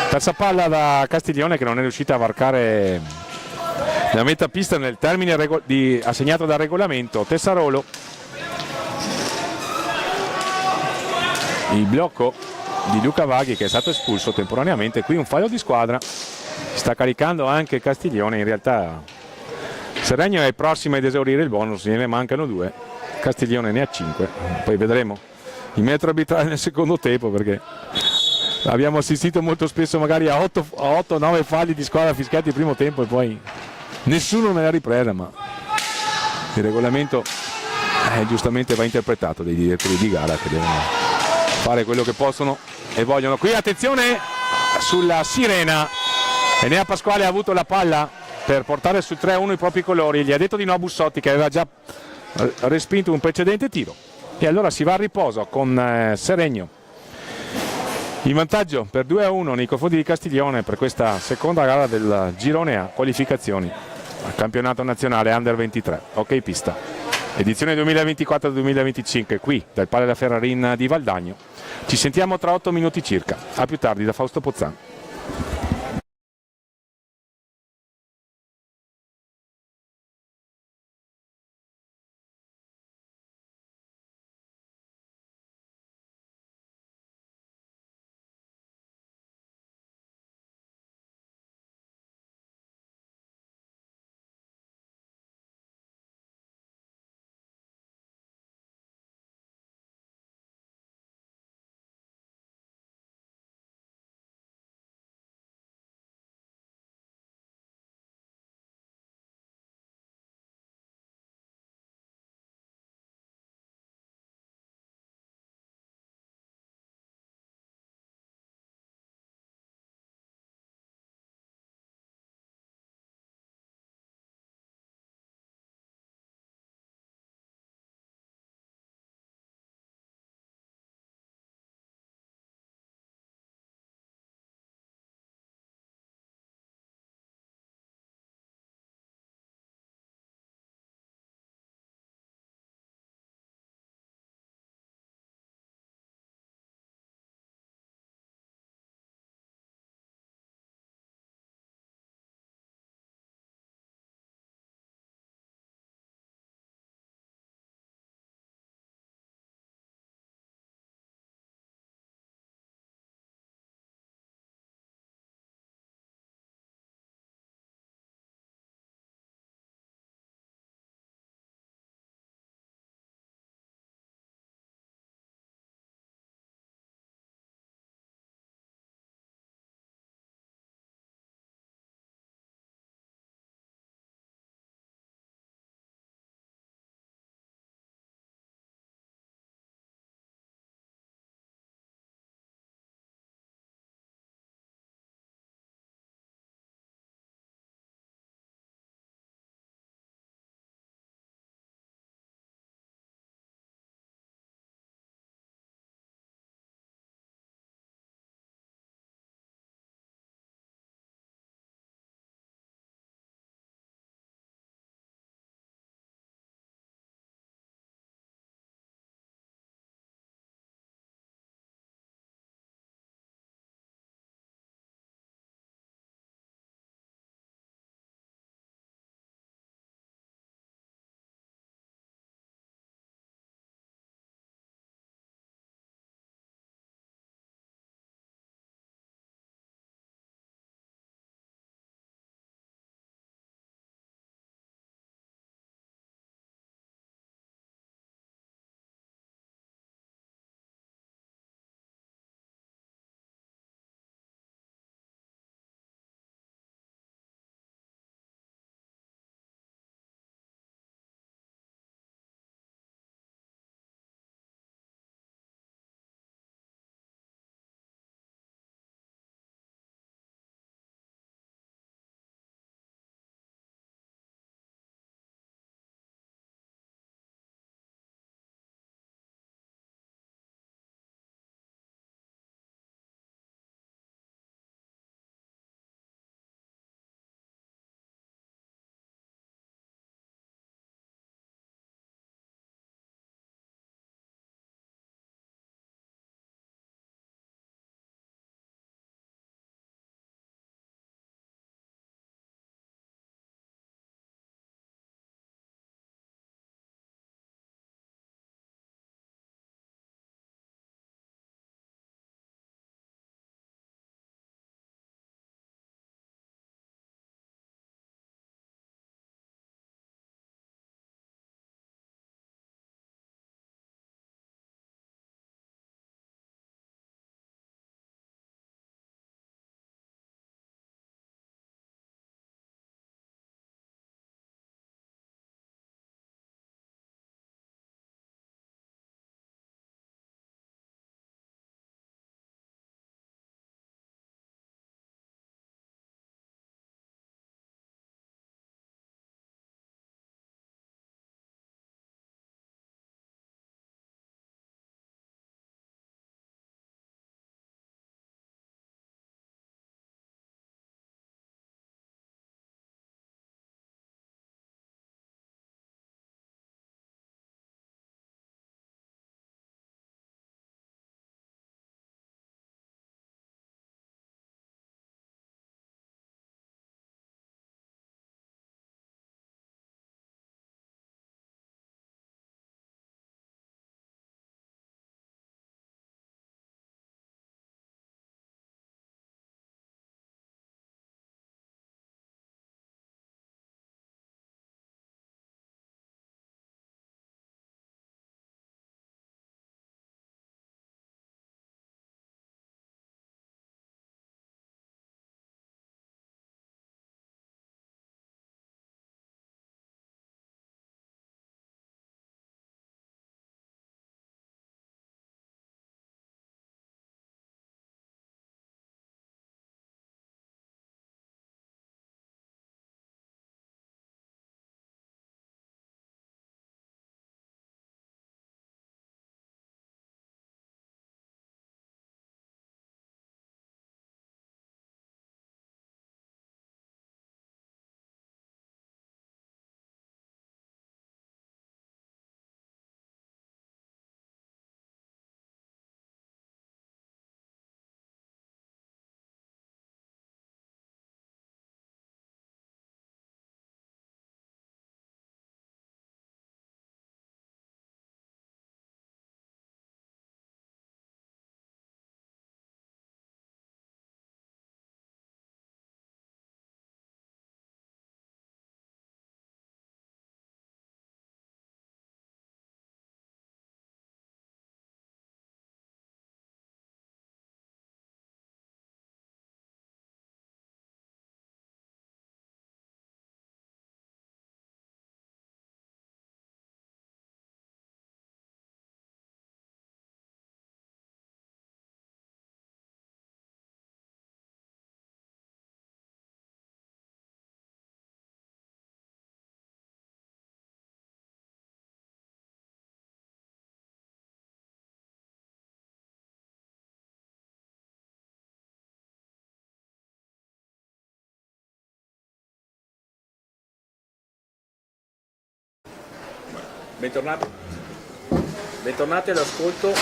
Terza palla da Castiglione, che non è riuscita a varcare la metà pista nel termine assegnato dal regolamento. Tessarolo, il blocco di Luca Vaghi, che è stato espulso temporaneamente. Qui un fallo di squadra, si sta caricando anche Castiglione. In realtà Seregno è prossimo ad esaurire il bonus, ne mancano 2, Castiglione ne ha 5. Poi vedremo il metro arbitrale nel secondo tempo, perché abbiamo assistito molto spesso magari a 8-9 falli di squadra fischiati il primo tempo e poi nessuno ne ha ripresa, ma il regolamento giustamente va interpretato dai direttori di gara, che devono fare quello che possono e vogliono. Qui attenzione sulla sirena, Enea Pasquale ha avuto la palla per portare sul 3-1 i propri colori, gli ha detto di no a Bussotti, che aveva già respinto un precedente tiro, e allora si va a riposo con Seregno in vantaggio per 2-1 nei confronti di Castiglione per questa seconda gara del girone A qualificazioni al campionato nazionale Under 23 hockey pista edizione 2024-2025 qui dal Palle da Ferrarin di Valdagno. Ci sentiamo tra 8 minuti circa. A più tardi da Fausto Pozzan. Bentornati. Bentornati all'ascolto.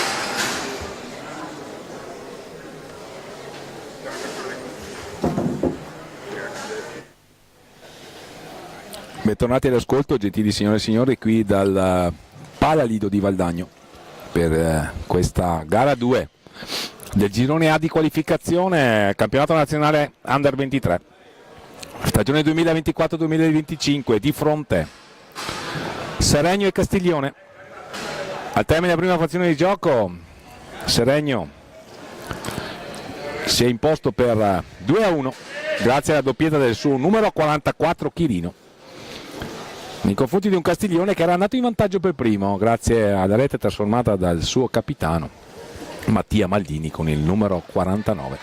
Bentornati all'ascolto, gentili signore e signori, qui dal Palalido di Valdagno per questa gara 2 del girone A di qualificazione campionato nazionale Under 23 stagione 2024-2025. Di fronte Seregno e Castiglione. Al termine della prima frazione di gioco Seregno si è imposto per 2-1 grazie alla doppietta del suo numero 44 Chirino nei confronti di un Castiglione che era andato in vantaggio per primo grazie alla rete trasformata dal suo capitano Mattia Maldini con il numero 49.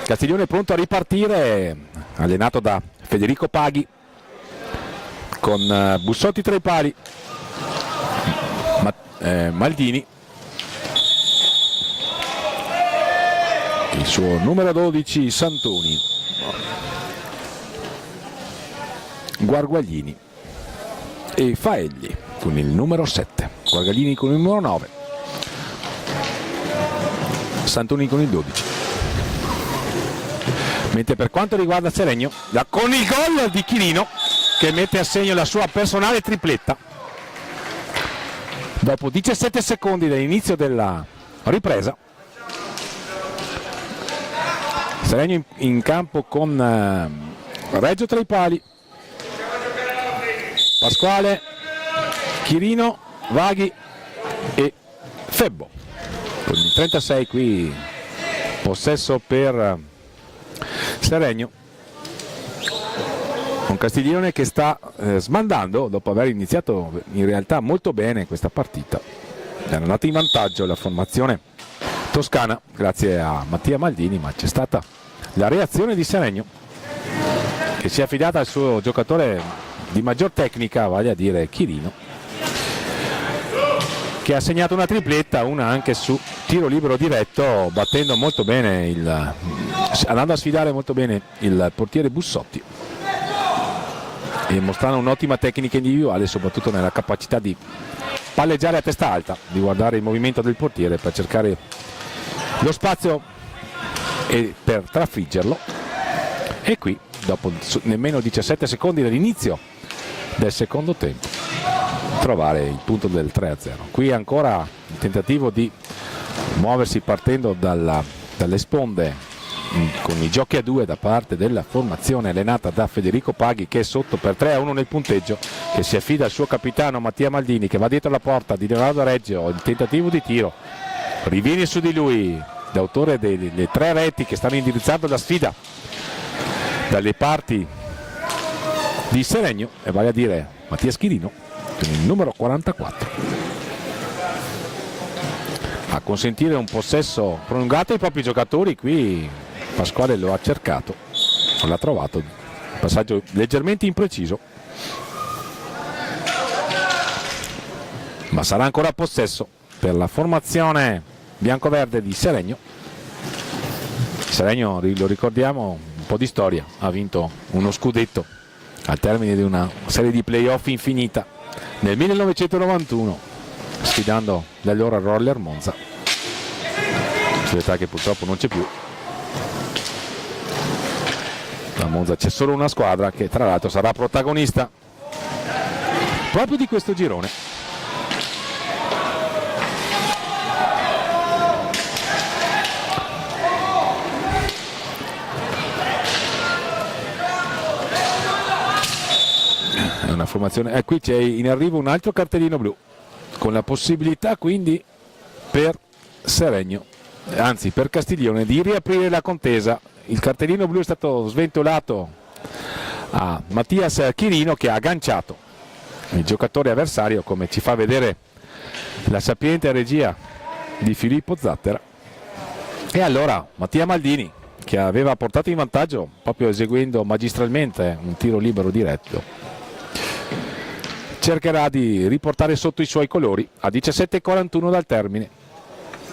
Castiglione pronto a ripartire, allenato da Federico Paghi con Bussotti tra i pali, Maldini, il suo numero 12 Santoni, Guarguaglini e Faegli con il numero 7, Guarguaglini con il numero 9, Santoni con il 12. Mentre per quanto riguarda Seregno, con il gol di Chirino che mette a segno la sua personale tripletta dopo 17 secondi dall'inizio della ripresa. Seregno in campo con Reggio tra i pali, Pasquale, Chirino, Vaghi e Febbo. Con il 36 qui possesso per Seregno. Un Castiglione che sta smandando dopo aver iniziato in realtà molto bene questa partita. È andata in vantaggio la formazione toscana grazie a Mattia Maldini, ma c'è stata la reazione di Seregno che si è affidata al suo giocatore di maggior tecnica, vale a dire Chirino, che ha segnato una tripletta, una anche su tiro libero diretto, battendo molto bene andando a sfidare molto bene il portiere Bussotti e mostrando un'ottima tecnica individuale, soprattutto nella capacità di palleggiare a testa alta, di guardare il movimento del portiere per cercare lo spazio e per trafiggerlo. E qui dopo nemmeno 17 secondi dall'inizio del secondo tempo trovare il punto del 3-0. Qui ancora il tentativo di muoversi partendo dalle sponde con i giochi a due da parte della formazione allenata da Federico Paghi, che è sotto per 3-1 nel punteggio, che si affida al suo capitano Mattia Maldini, che va dietro la porta di Leonardo Reggio. Il tentativo di tiro riviene su di lui l'autore delle 3 reti che stanno indirizzando la sfida dalle parti di Seregno, e vale a dire Mattia Chirino con il numero 44, a consentire un possesso prolungato ai propri giocatori. Qui Pasquale lo ha cercato, l'ha trovato, un passaggio leggermente impreciso, ma sarà ancora possesso per la formazione biancoverde di Seregno. Seregno, lo ricordiamo, un po' di storia, ha vinto uno scudetto al termine di una serie di playoff infinita nel 1991 sfidando l'allora Roller Monza, società che purtroppo non c'è più. A Monza c'è solo una squadra che tra l'altro sarà protagonista proprio di questo girone. È una formazione, qui c'è in arrivo un altro cartellino blu con la possibilità quindi per Seregno, anzi per Castiglione, di riaprire la contesa. Il cartellino blu è stato sventolato a Mattias Chirino, che ha agganciato il giocatore avversario, come ci fa vedere la sapiente regia di Filippo Zattera. E allora Mattia Maldini, che aveva portato in vantaggio proprio eseguendo magistralmente un tiro libero diretto, cercherà di riportare sotto i suoi colori a 17:41 dal termine,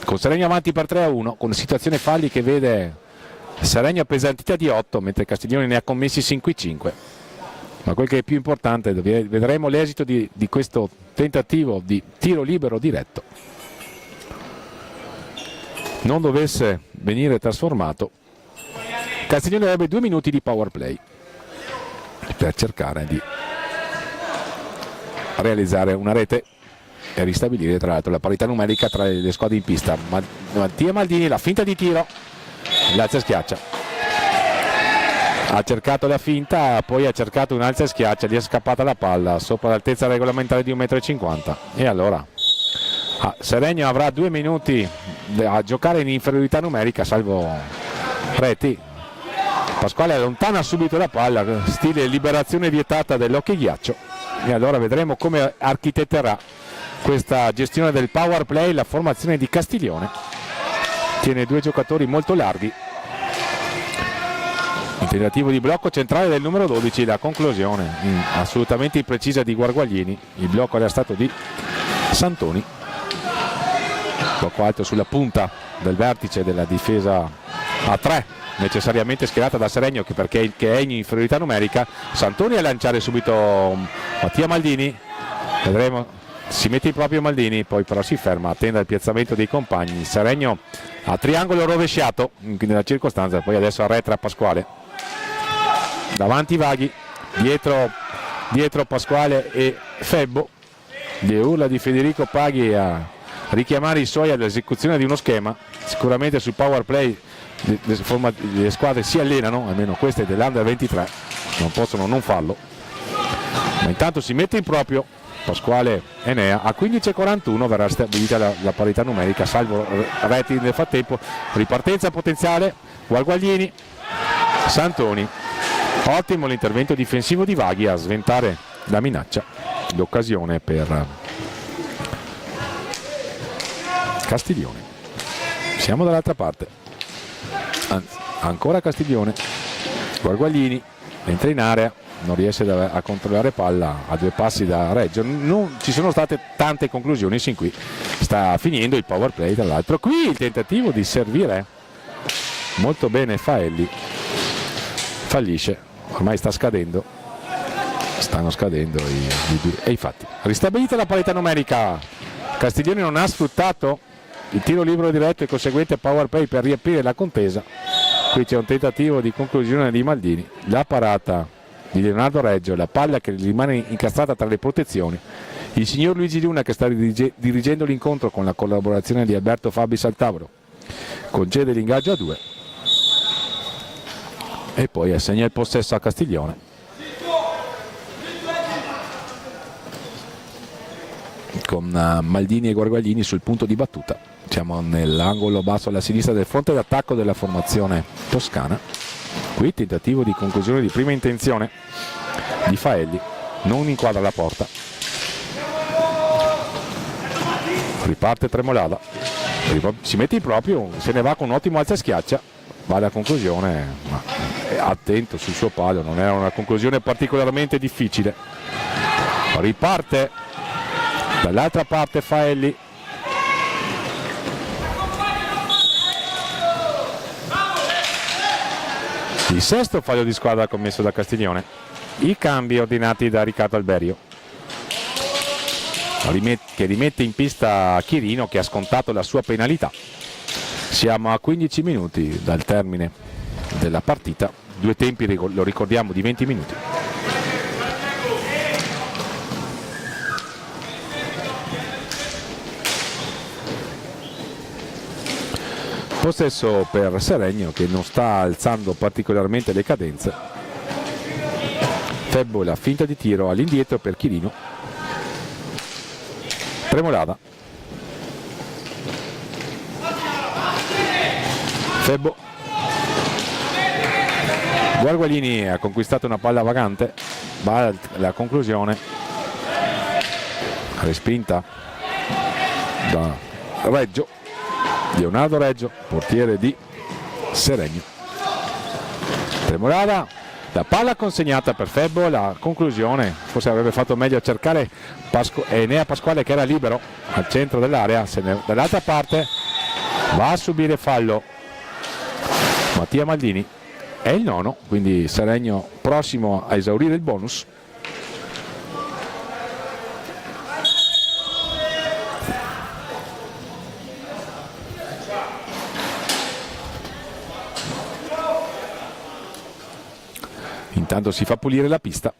con Seregno avanti per 3-1, con situazione falli che vede Seregno appesantita di 8, mentre Castiglione ne ha commessi 5. ma quel che è più importante, vedremo l'esito di questo tentativo di tiro libero diretto. Non dovesse venire trasformato, Castiglione avrebbe 2 minuti di power play per cercare di realizzare una rete e ristabilire tra l'altro la parità numerica tra le squadre in pista. Mattia Maldini, la finta di tiro, l'alza e schiaccia, ha cercato la finta, poi ha cercato un'alza e schiaccia, gli è scappata la palla sopra l'altezza regolamentare di 1,50 m, e allora Seregno avrà 2 minuti a giocare in inferiorità numerica, salvo reti. Pasquale allontana subito la palla, stile liberazione vietata dell'hockey ghiaccio, e allora vedremo come architetterà questa gestione del power play la formazione di Castiglione. Tiene 2 giocatori molto larghi, il tentativo di blocco centrale del numero 12, la conclusione assolutamente imprecisa di Guarguaglini, il blocco era stato di Santoni, blocco alto sulla punta del vertice della difesa a 3 necessariamente schierata da Seregno, perché è in inferiorità numerica. Santoni a lanciare subito Mattia Maldini, vedremo, si mette in proprio Maldini, poi però si ferma, attende il piazzamento dei compagni. Seregno a triangolo rovesciato nella circostanza, poi adesso arretra Pasquale, davanti Vaghi, dietro Pasquale e Febbo, le urla di Federico Paghi a richiamare i suoi all'esecuzione di uno schema. Sicuramente sul power play le squadre si allenano, almeno queste dell'Under 23 non possono non farlo, ma intanto si mette in proprio Pasquale Enea. A 15,41 verrà stabilita la parità numerica, salvo reti nel frattempo. Ripartenza potenziale, Guarguaglini, Santoni, ottimo l'intervento difensivo di Vaghi a sventare la minaccia, l'occasione per Castiglione. Siamo dall'altra parte, ancora Castiglione, Guarguaglini entra in area, non riesce a controllare palla a 2 passi da Reggio. Non ci sono state tante conclusioni sin qui, sta finendo il power play. Tra l'altro qui il tentativo di servire molto bene Faelli fallisce, ormai stanno scadendo e infatti ristabilita la parità numerica. Castiglione non ha sfruttato il tiro libero diretto e conseguente power play per riaprire la contesa. Qui c'è un tentativo di conclusione di Maldini, la parata di Leonardo Reggio, la palla che rimane incastrata tra le protezioni. Il signor Luigi Luna, che sta dirigendo l'incontro con la collaborazione di Alberto Fabis al tavolo, concede l'ingaggio a 2 e poi assegna il possesso a Castiglione. Con Maldini e Guarguaglini sul punto di battuta. Siamo nell'angolo basso alla sinistra del fronte d'attacco della formazione toscana. Qui tentativo di conclusione di prima intenzione di Faelli, non inquadra la porta. Riparte Tremolada, si mette in proprio, se ne va con un ottimo alza e schiaccia, va alla conclusione, ma è attento sul suo palo, non era una conclusione particolarmente difficile. Riparte dall'altra parte Faelli, il sesto fallo di squadra commesso da Castiglione. I cambi ordinati da Riccardo Alberio, che rimette in pista Chirino, che ha scontato la sua penalità. Siamo a 15 minuti dal termine della partita, 2 tempi, lo ricordiamo, di 20 minuti. Possesso per Seregno, che non sta alzando particolarmente le cadenze. Febbo, la finta di tiro all'indietro per Chirino. Tremolada, Febbo, Guarguaglini ha conquistato una palla vagante, va alla conclusione, respinta da Reggio, Leonardo Reggio, portiere di Seregno. Tremolada, la palla consegnata per Febbo, la conclusione, forse avrebbe fatto meglio a cercare Enea Pasquale, che era libero al centro dell'area. Dall'altra parte va a subire fallo Mattia Maldini, è il nono, quindi Seregno prossimo a esaurire il bonus. Intanto si fa pulire la pista.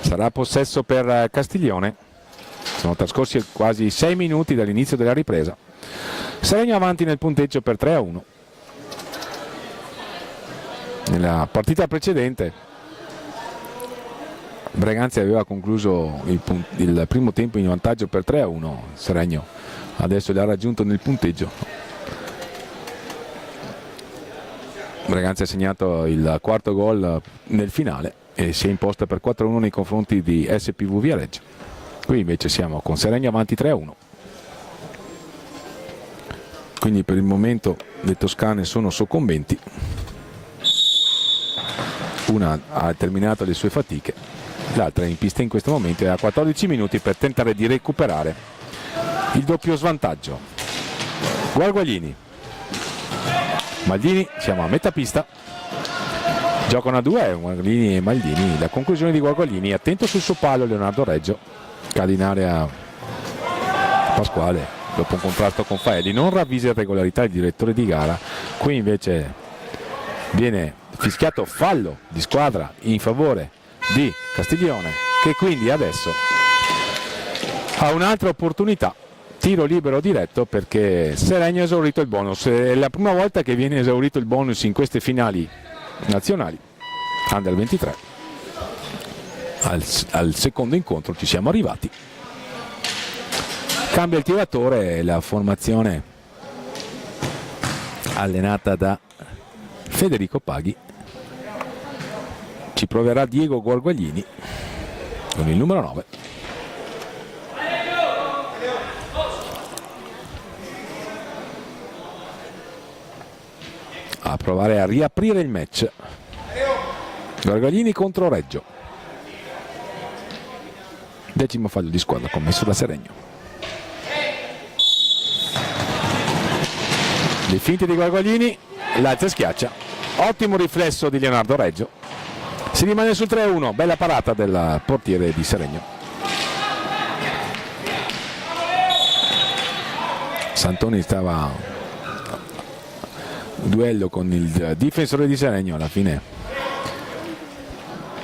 Sarà possesso per Castiglione. Sono trascorsi quasi 6 minuti dall'inizio della ripresa. Seregno avanti nel punteggio per 3-1. Nella partita precedente Breganzi aveva concluso il primo tempo in vantaggio per 3-1. Seregno adesso l'ha raggiunto nel punteggio. Breganzi ha segnato il quarto gol nel finale e si è imposta per 4-1 nei confronti di SPV Viareggio. Qui invece siamo con Seregno avanti 3-1. Quindi per il momento le toscane sono soccombenti. Una ha terminato le sue fatiche, l'altra è in pista in questo momento e ha 14 minuti per tentare di recuperare il doppio svantaggio. Guarguaglini, Maldini, siamo a metà pista. Giocano a due, Guarguaglini e Maldini. La conclusione di Guarguaglini, attento sul suo palo Leonardo Reggio, cade in area Pasquale dopo un contrasto con Faelli, non ravvisa irregolarità il direttore di gara. Qui invece viene fischiato fallo di squadra in favore di Castiglione, che quindi adesso ha un'altra opportunità, tiro libero diretto, perché Seregno ha esaurito il bonus. È la prima volta che viene esaurito il bonus in queste finali nazionali Under 23. Al secondo incontro ci siamo arrivati. Cambia il tiratore, la formazione allenata da Federico Paghi. Ci proverà Diego Guarguaglini con il numero 9. A provare a riaprire il match. Guarguaglini contro Reggio. 10° fallo di squadra commesso da Seregno. Le finte di Guarguaglini, l'alza schiaccia. Ottimo riflesso di Leonardo Reggio. Si rimane sul 3-1, bella parata del portiere di Seregno. Santoni stava duello con il difensore di Seregno, alla fine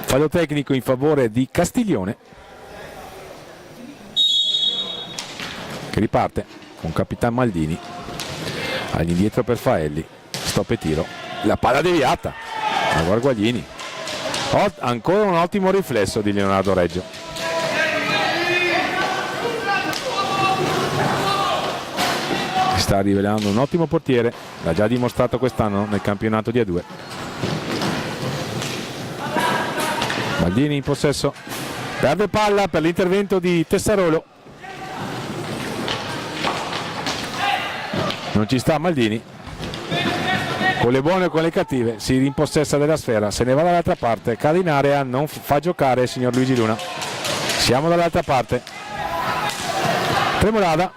fallo tecnico in favore di Castiglione, che riparte con Capitan Maldini all'indietro per Faelli, stop e tiro, la palla deviata da Guarguaglini. Ancora un ottimo riflesso di Leonardo Reggio. Sta rivelando un ottimo portiere, l'ha già dimostrato quest'anno nel campionato di A2. Maldini in possesso, perde palla per l'intervento di Tessarolo. Non ci sta Maldini, con le buone e con le cattive si rimpossessa della sfera, se ne va dall'altra parte, cade in area, non fa giocare il signor Luigi Luna. Siamo dall'altra parte. Tremolada,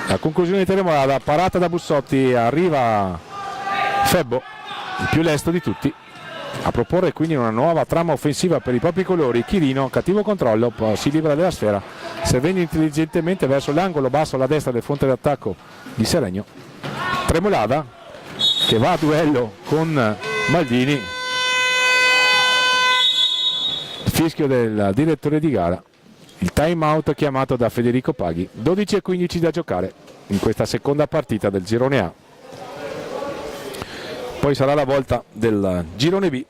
la conclusione di Tremolada, parata da Bussotti, arriva Febbo, il più lesto di tutti, a proporre quindi una nuova trama offensiva per i propri colori. Chirino, cattivo controllo, si libera della sfera, servendo intelligentemente verso l'angolo basso alla destra del fronte d'attacco di Seregno. Tremolada che va a duello con Maldini, fischio del direttore di gara, il time out chiamato da Federico Paghi. 12:15 da giocare in questa seconda partita del girone A. Poi sarà la volta del girone B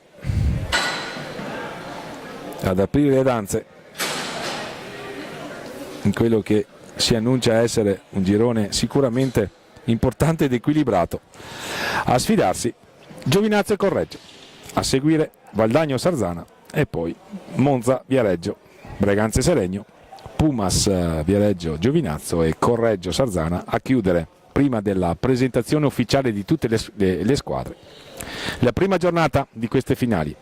ad aprire le danze in quello che si annuncia essere un girone sicuramente importante ed equilibrato. A sfidarsi Giovinazzo e Correggio, a seguire Valdagno Sarzana e poi Monza Viareggio, Breganze Seregno, Puglia Pumas Viareggio Giovinazzo e Correggio Sarzana a chiudere prima della presentazione ufficiale di tutte le squadre la prima giornata di queste finali.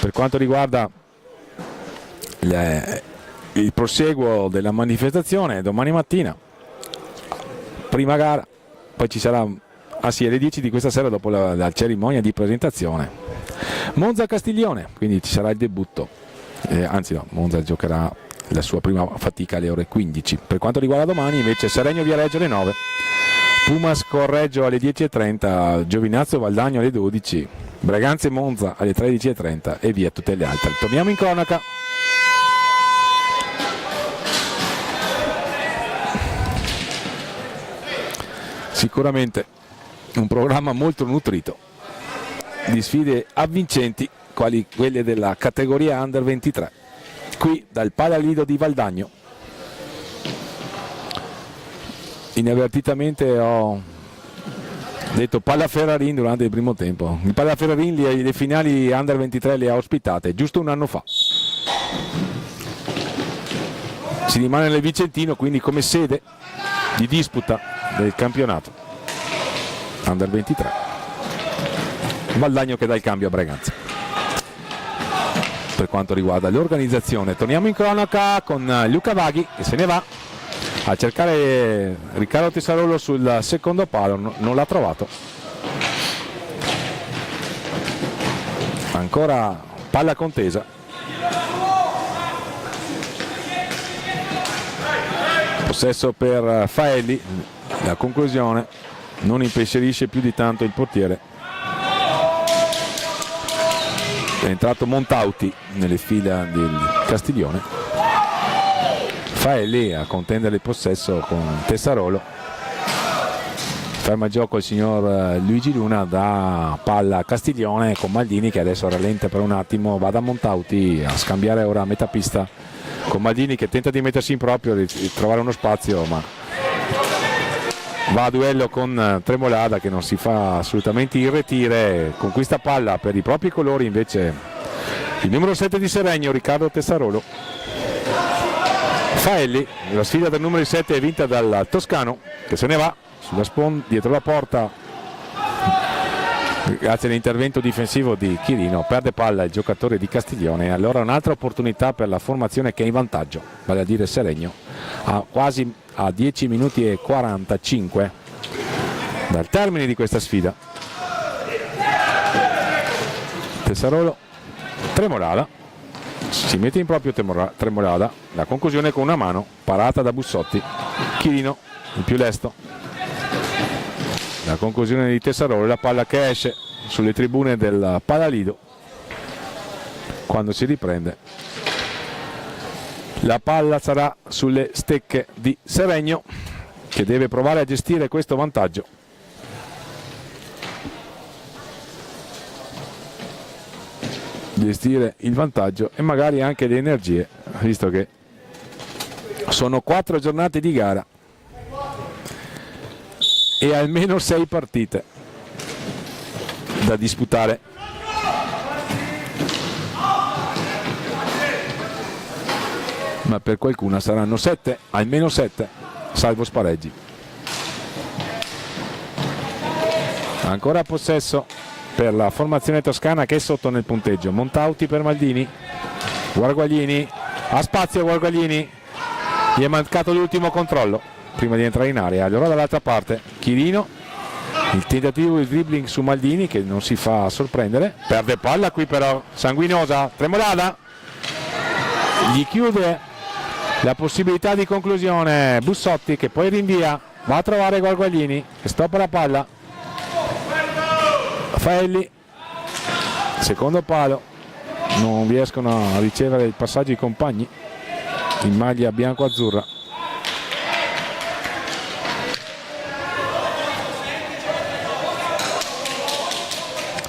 Per quanto riguarda il proseguo della manifestazione, domani mattina prima gara, poi ci sarà alle 10 di questa sera, dopo la cerimonia di presentazione, Monza Castiglione, quindi ci sarà il debutto, anzi no, Monza giocherà la sua prima fatica alle ore 15. Per quanto riguarda domani invece Seregno Viareggio alle 9, Pumas Correggio alle 10.30, Giovinazzo Valdagno alle 12, Breganze Monza alle 13.30 e via tutte le altre. Torniamo in cronaca. Sicuramente un programma molto nutrito di sfide avvincenti quali quelle della categoria Under 23, qui dal Palalido di Valdagno. Inavvertitamente ho detto Pallaferrarin durante il primo tempo. Il Pallaferrarin le finali Under 23 le ha ospitate giusto un anno fa. Si rimane nel Vicentino, quindi come sede di disputa del campionato Under 23. Valdagno che dà il cambio a Breganza. Per quanto riguarda l'organizzazione, torniamo in cronaca con Luca Vaghi che se ne va a cercare Riccardo Tessarolo sul secondo palo, non l'ha trovato. Ancora palla contesa. Possesso per Faelli, la conclusione non impensierisce più di tanto il portiere. È entrato Montauti nelle fila del Castiglione. Faelli a contendere il possesso con Tessarolo. Ferma il gioco il signor Luigi Luna, da palla a Castiglione con Maldini che adesso rallenta per un attimo, va da Montauti a scambiare ora a metà pista con Maldini che tenta di mettersi in proprio, di trovare uno spazio, ma va a duello con Tremolada che non si fa assolutamente irretire, conquista palla per i propri colori invece il numero 7 di Seregno, Riccardo Tessarolo. Faelli, la sfida del numero 7 è vinta dal toscano che se ne va sulla dietro la porta grazie all'intervento difensivo di Chirino, perde palla il giocatore di Castiglione e allora un'altra opportunità per la formazione che è in vantaggio, vale a dire Seregno, quasi a 10 minuti e 45 dal termine di questa sfida. Tessarolo, Tremolada, si mette in proprio Tremolada, la conclusione con una mano, parata da Bussotti, Chirino il più lesto, la conclusione di Tessarolo, la palla che esce sulle tribune del Palalido. Quando si riprende la palla sarà sulle stecche di Seregno che deve provare a gestire questo vantaggio. Gestire il vantaggio e magari anche le energie, visto che sono 4 giornate di gara e almeno 6 partite da disputare. Ma per qualcuna saranno 7, almeno 7, salvo spareggi. Ancora possesso per la formazione toscana che è sotto nel punteggio. Montauti per Maldini, Guarguaglini, ha spazio Guarguaglini, gli è mancato l'ultimo controllo prima di entrare in area. Allora dall'altra parte Chirino, il tentativo di dribbling su Maldini che non si fa sorprendere, perde palla qui però sanguinosa, Tremolada gli chiude la possibilità di conclusione Bussotti che poi rinvia, va a trovare Guarguaglini che stoppa la palla. Faelli, secondo palo, non riescono a ricevere il passaggio i compagni in maglia bianco-azzurra.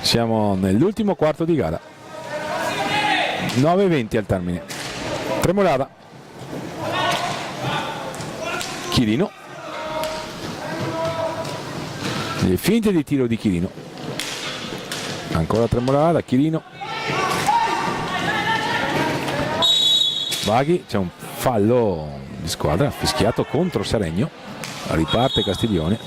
Siamo nell'ultimo quarto di gara, 9:20 al termine. Tremolada, Chirino, le finte di tiro di Chirino, ancora Tremolada, Chirino, Vaghi, c'è un fallo di squadra fischiato contro Seregno. Riparte Castiglione.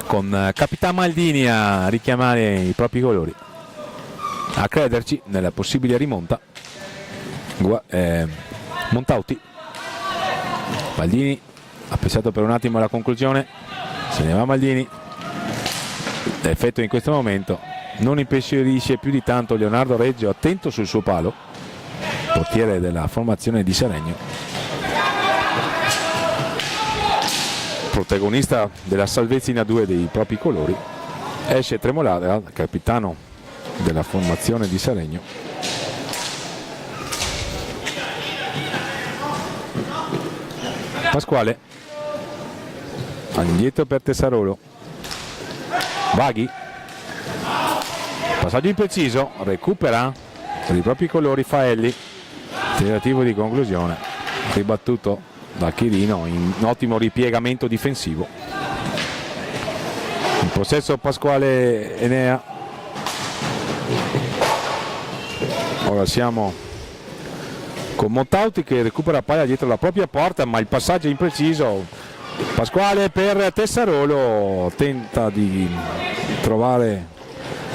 Con Capitan Maldini a richiamare i propri colori, a crederci nella possibile rimonta. Montauti. Maldini ha pensato per un attimo alla conclusione, se ne va Maldini. L'effetto in questo momento non impensierisce più di tanto Leonardo Reggio, attento sul suo palo, portiere della formazione di Seregno, protagonista della salvezza in A2 dei propri colori. Esce Tremolada, capitano della formazione di Seregno. Pasquale indietro per Tessarolo. Vaghi, passaggio impreciso, recupera per i propri colori Faelli, tentativo di conclusione ribattuto da Chirino in ottimo ripiegamento difensivo. In possesso Pasquale Enea. Ora siamo con Montauti che recupera palla dietro la propria porta, ma il passaggio è impreciso. Pasquale per Tessarolo, tenta di trovare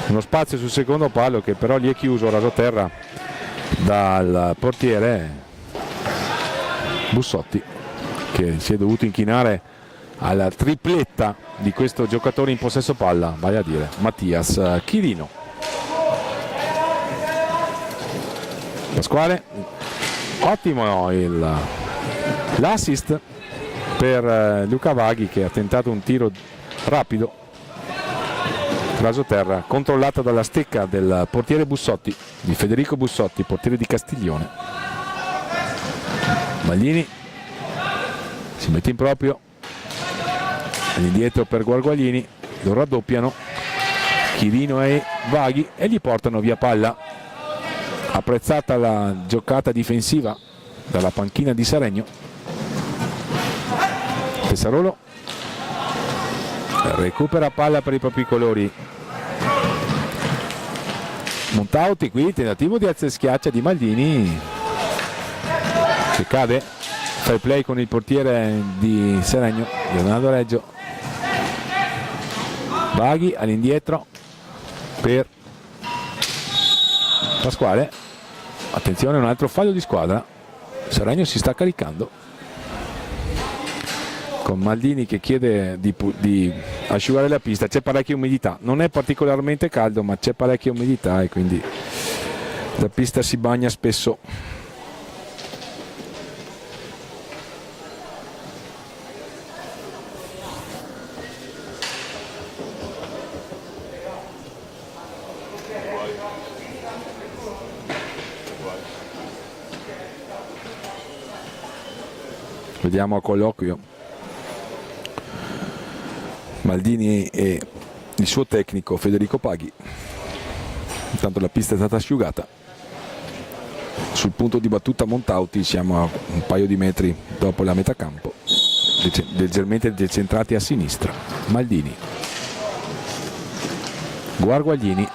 uno spazio sul secondo palo che però gli è chiuso rasoterra dal portiere Bussotti, che si è dovuto inchinare alla tripletta di questo giocatore in possesso palla, vale a dire Mattias Chirino. Pasquale, ottimo l'assist per Luca Vaghi, che ha tentato un tiro rapido rasoterra, controllata dalla stecca del portiere Bussotti, di Federico Bussotti, portiere di Castiglione. Maglini si mette in proprio, all'indietro per Guarguaglini, lo raddoppiano Chirino e Vaghi e gli portano via palla. Apprezzata la giocata difensiva dalla panchina di Seregno. Tessarolo recupera palla per i propri colori. Montauti qui, tentativo di alza e schiaccia di Maldini che cade, fa il play con il portiere di Seregno, Leonardo Reggio. Vaghi all'indietro per Pasquale. Attenzione, un altro fallo di squadra. Seregno si sta caricando con Maldini che chiede di asciugare la pista. C'è parecchia umidità, non è particolarmente caldo ma c'è parecchia umidità e quindi la pista si bagna spesso. Vediamo a colloquio Maldini e il suo tecnico Federico Paghi. Intanto la pista è stata asciugata. Sul punto di battuta Montauti, siamo a un paio di metri dopo la metà campo, leggermente decentrati a sinistra. Maldini, Guarguaglini,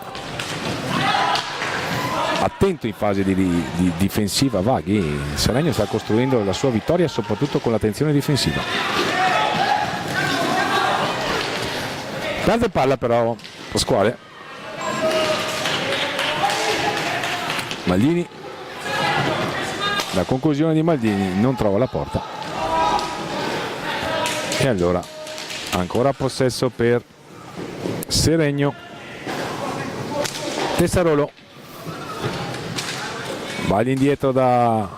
attento in fase di difensiva Vaghi. Seregno sta costruendo la sua vittoria soprattutto con l'attenzione difensiva. Perde palla però Pasquale. Maldini, la conclusione di Maldini, non trova la porta e allora ancora possesso per Seregno. Tessarolo va all'indietro da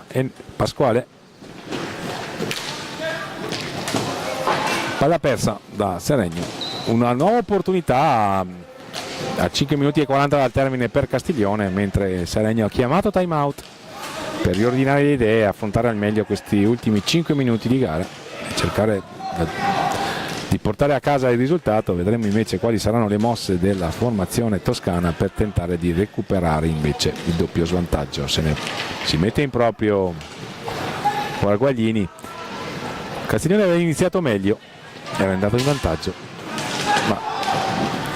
Pasquale, palla persa da Seregno. Una nuova opportunità a 5 minuti e 40 dal termine per Castiglione, mentre Seregno ha chiamato time out per riordinare le idee e affrontare al meglio questi ultimi 5 minuti di gara e cercare di portare a casa il risultato. Vedremo invece quali saranno le mosse della formazione toscana per tentare di recuperare invece il doppio svantaggio. Si mette in proprio Guarguaglini. Castiglione aveva iniziato meglio, era andato in vantaggio, ma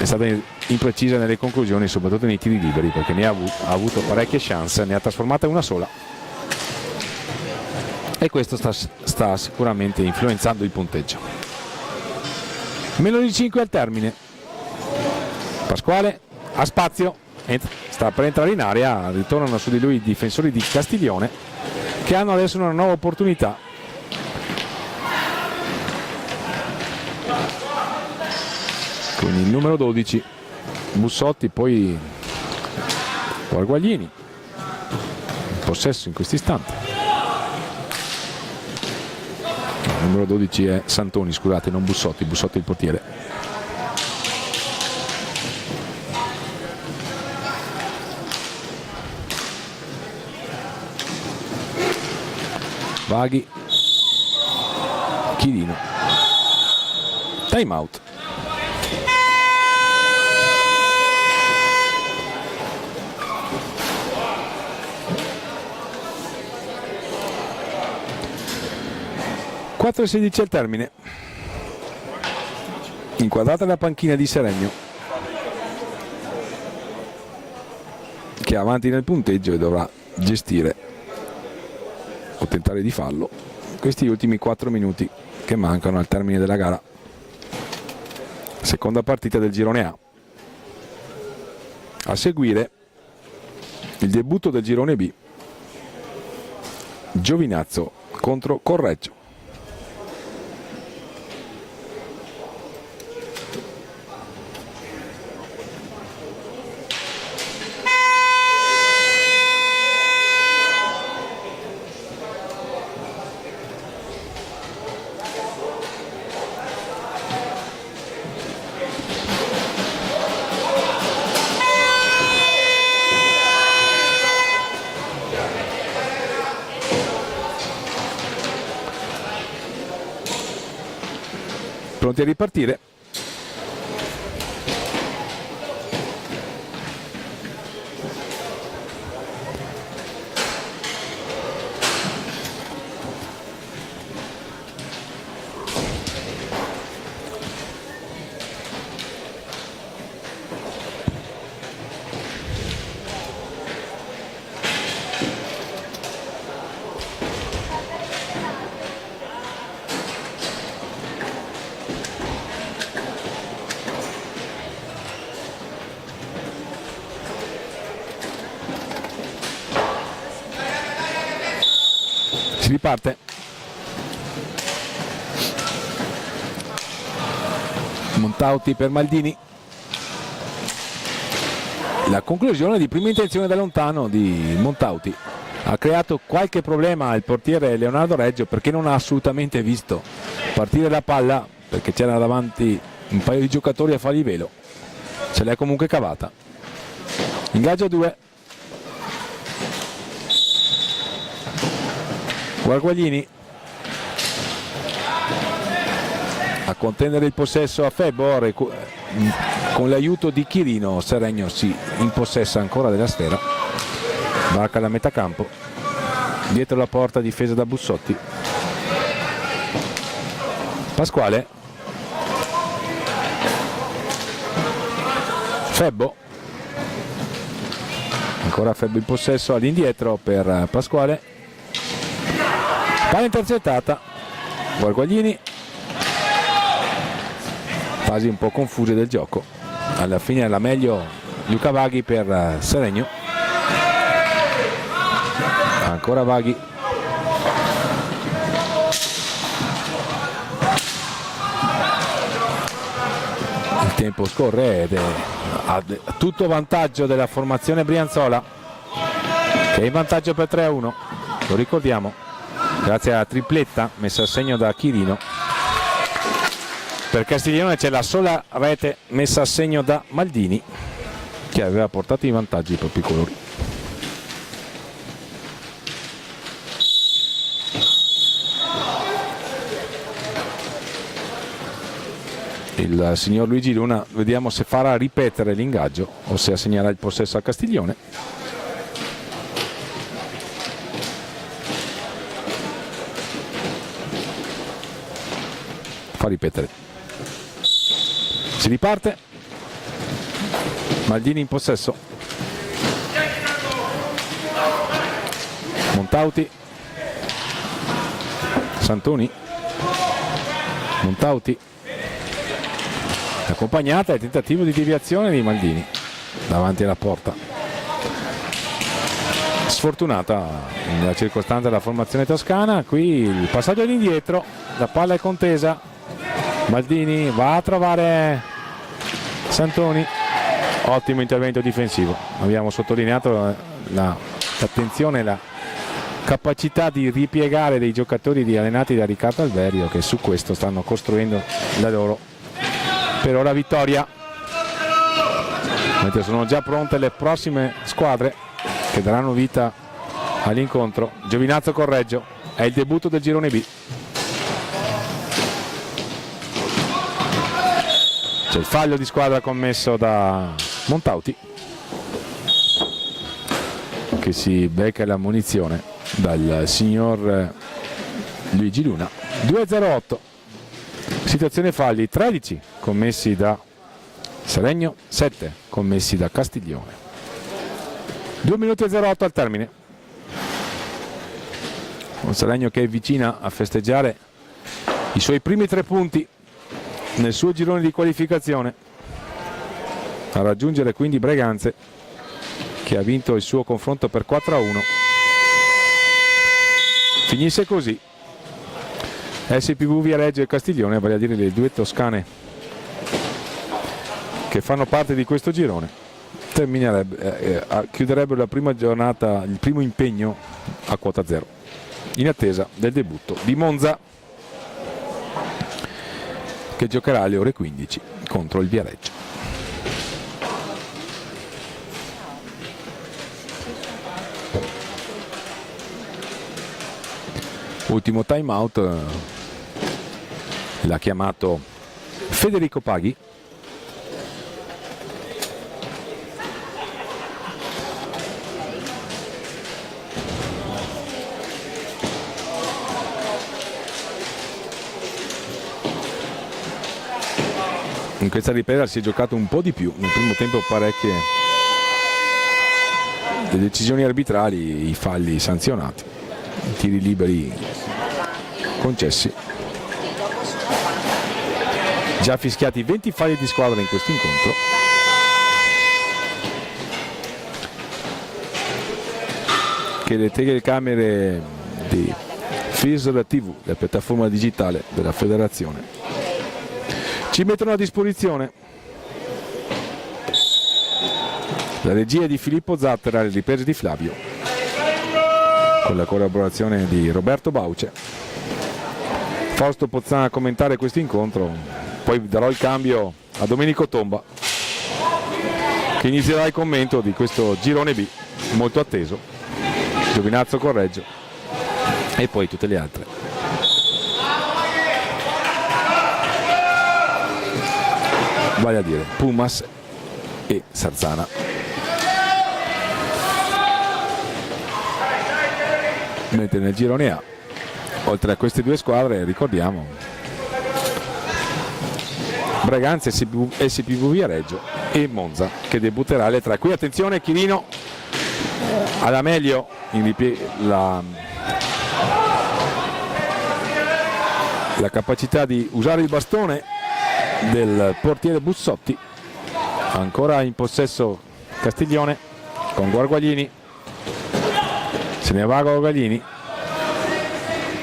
è stata imprecisa nelle conclusioni, soprattutto nei tiri liberi, perché ne ha avuto parecchie chance, ne ha trasformata una sola, e questo sta sicuramente influenzando il punteggio. Meno di 5 al termine. Pasquale ha spazio, sta per entrare in area, ritornano su di lui i difensori di Castiglione, che hanno adesso una nuova opportunità. Con il numero 12 Bussotti, poi Guarguaglini in possesso in questo istante. Il numero 12 è Santoni, scusate, non Bussotti, Bussotti è il portiere. Vaghi, Chirino, time out. e 4:16 al termine. Inquadrata la panchina di Seregno, che è avanti nel punteggio e dovrà gestire o tentare di farlo questi ultimi 4 minuti che mancano al termine della gara. Seconda partita del girone A. A seguire il debutto del girone B, Giovinazzo contro Correggio. Pronti a ripartire. Si riparte. Montauti per Maldini. La conclusione di prima intenzione da lontano di Montauti ha creato qualche problema al portiere Leonardo Reggio, perché non ha assolutamente visto partire la palla, perché c'era davanti un paio di giocatori a fargli velo. Se l'è comunque cavata. Ingaggio a 2. Guarguaglini a contendere il possesso a Febbo, con l'aiuto di Chirino Seregno si impossessa ancora della sfera, varca la metà campo, dietro la porta difesa da Bussotti. Pasquale, Febbo, ancora Febbo in possesso, all'indietro per Pasquale, palla intercettata. Guarguaglini, fasi un po' confuse del gioco, alla fine era meglio Luca Vaghi per Seregno. Ancora Vaghi, il tempo scorre ed è a tutto vantaggio della formazione brianzola, che è in vantaggio per 3-1, lo ricordiamo, grazie alla tripletta messa a segno da Chirino. Per Castiglione c'è la sola rete messa a segno da Maldini, che aveva portato in vantaggio i propri colori. Il signor Luigi Luna, vediamo se farà ripetere l'ingaggio o se assegnerà il possesso a Castiglione. Fa ripetere. Si riparte. Maldini in possesso, Montauti, Santoni, Montauti, accompagnata e tentativo di deviazione di Maldini davanti alla porta, sfortunata nella circostanza della formazione toscana. Qui il passaggio all'indietro, la palla è contesa, Maldini va a trovare Santoni, ottimo intervento difensivo. Abbiamo sottolineato l'attenzione, la capacità di ripiegare dei giocatori allenati da Riccardo Alberio, che su questo stanno costruendo la loro per ora vittoria, mentre sono già pronte le prossime squadre che daranno vita all'incontro. Giovinazzo Correggio, è il debutto del girone B. C'è il fallo di squadra commesso da Montauti, che si becca la munizione dal signor Luigi Luna. 2-0-8, situazione falli, 13 commessi da Seregno, 7 commessi da Castiglione. 2 minuti e 08 al termine. Un Seregno che è vicina a festeggiare i suoi primi 3 punti nel suo girone di qualificazione, a raggiungere quindi Breganze, che ha vinto il suo confronto per 4-1. Finisse così SPV Viareggio e Castiglione, vale a dire le due toscane che fanno parte di questo girone, chiuderebbero la prima giornata, il primo impegno a quota 0, in attesa del debutto di Monza, che giocherà alle ore 15 contro il Viareggio. Ultimo time out, l'ha chiamato Federico Paghi. In questa ripresa si è giocato un po' di più, nel primo tempo parecchie le decisioni arbitrali, i falli sanzionati, i tiri liberi concessi. Già fischiati 20 falli di squadra in questo incontro. Che le telecamere di FISR TV, la piattaforma digitale della federazione, ci mettono a disposizione. La regia di Filippo Zattera, le riprese di Flavio, con la collaborazione di Roberto Bauce. Fausto Pozzana a commentare questo incontro, poi darò il cambio a Domenico Tomba, che inizierà il commento di questo girone B molto atteso, Giovinazzo Correggio e poi tutte le altre. Vale a dire Pumas e Sarzana. Mentre nel girone A, oltre a queste due squadre, ricordiamo Breganze, SPV Viareggio e Monza, che debutterà alle 3. Qui attenzione, Chirino alla meglio la capacità di usare il bastone del portiere Bussotti. Ancora in possesso Castiglione con Guarguaglini, se ne va Guarguaglini,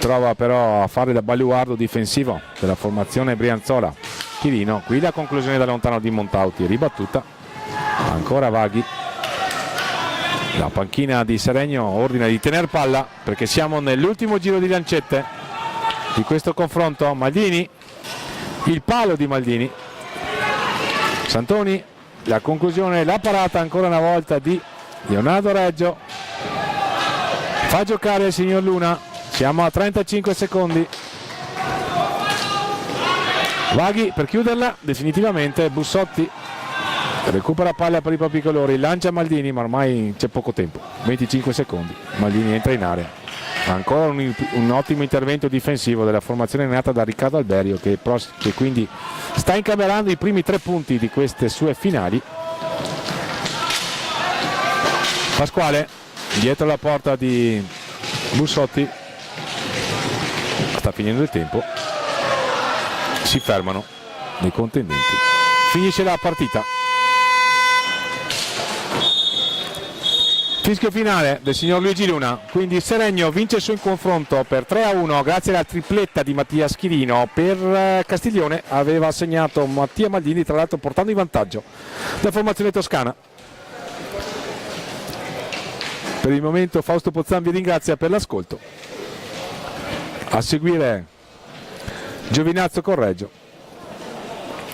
trova però a fare da baluardo difensivo della formazione brianzola Chirino. Qui la conclusione da lontano di Montauti, ribattuta, ancora Vaghi. La panchina di Seregno ordina di tener palla perché siamo nell'ultimo giro di lancette di questo confronto. Maldini, il palo di Maldini, Santoni, la conclusione, la parata ancora una volta di Leonardo Reggio, fa giocare il signor Luna, siamo a 35 secondi. Vaghi per chiuderla definitivamente, Bussotti recupera palla per i propri colori, lancia Maldini, ma ormai c'è poco tempo, 25 secondi, Maldini entra in area. Ancora un ottimo intervento difensivo della formazione nata da Riccardo Alberio, che quindi sta incamerando i primi 3 punti di queste sue finali. Pasquale dietro la porta di Bussotti, sta finendo il tempo, si fermano dei contendenti, finisce la partita. Fischio finale del signor Luigi Luna, quindi Seregno vince il suo confronto per 3-1 grazie alla tripletta di Mattia Schirino. Per Castiglione aveva segnato Mattia Maldini, tra l'altro portando in vantaggio la formazione toscana. Per il momento Fausto Pozzan vi ringrazia per l'ascolto. A seguire Giovinazzo Correggio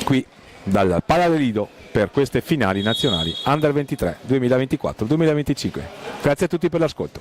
qui dal Pala del Lido per queste finali nazionali Under 23 2024-2025. Grazie a tutti per l'ascolto.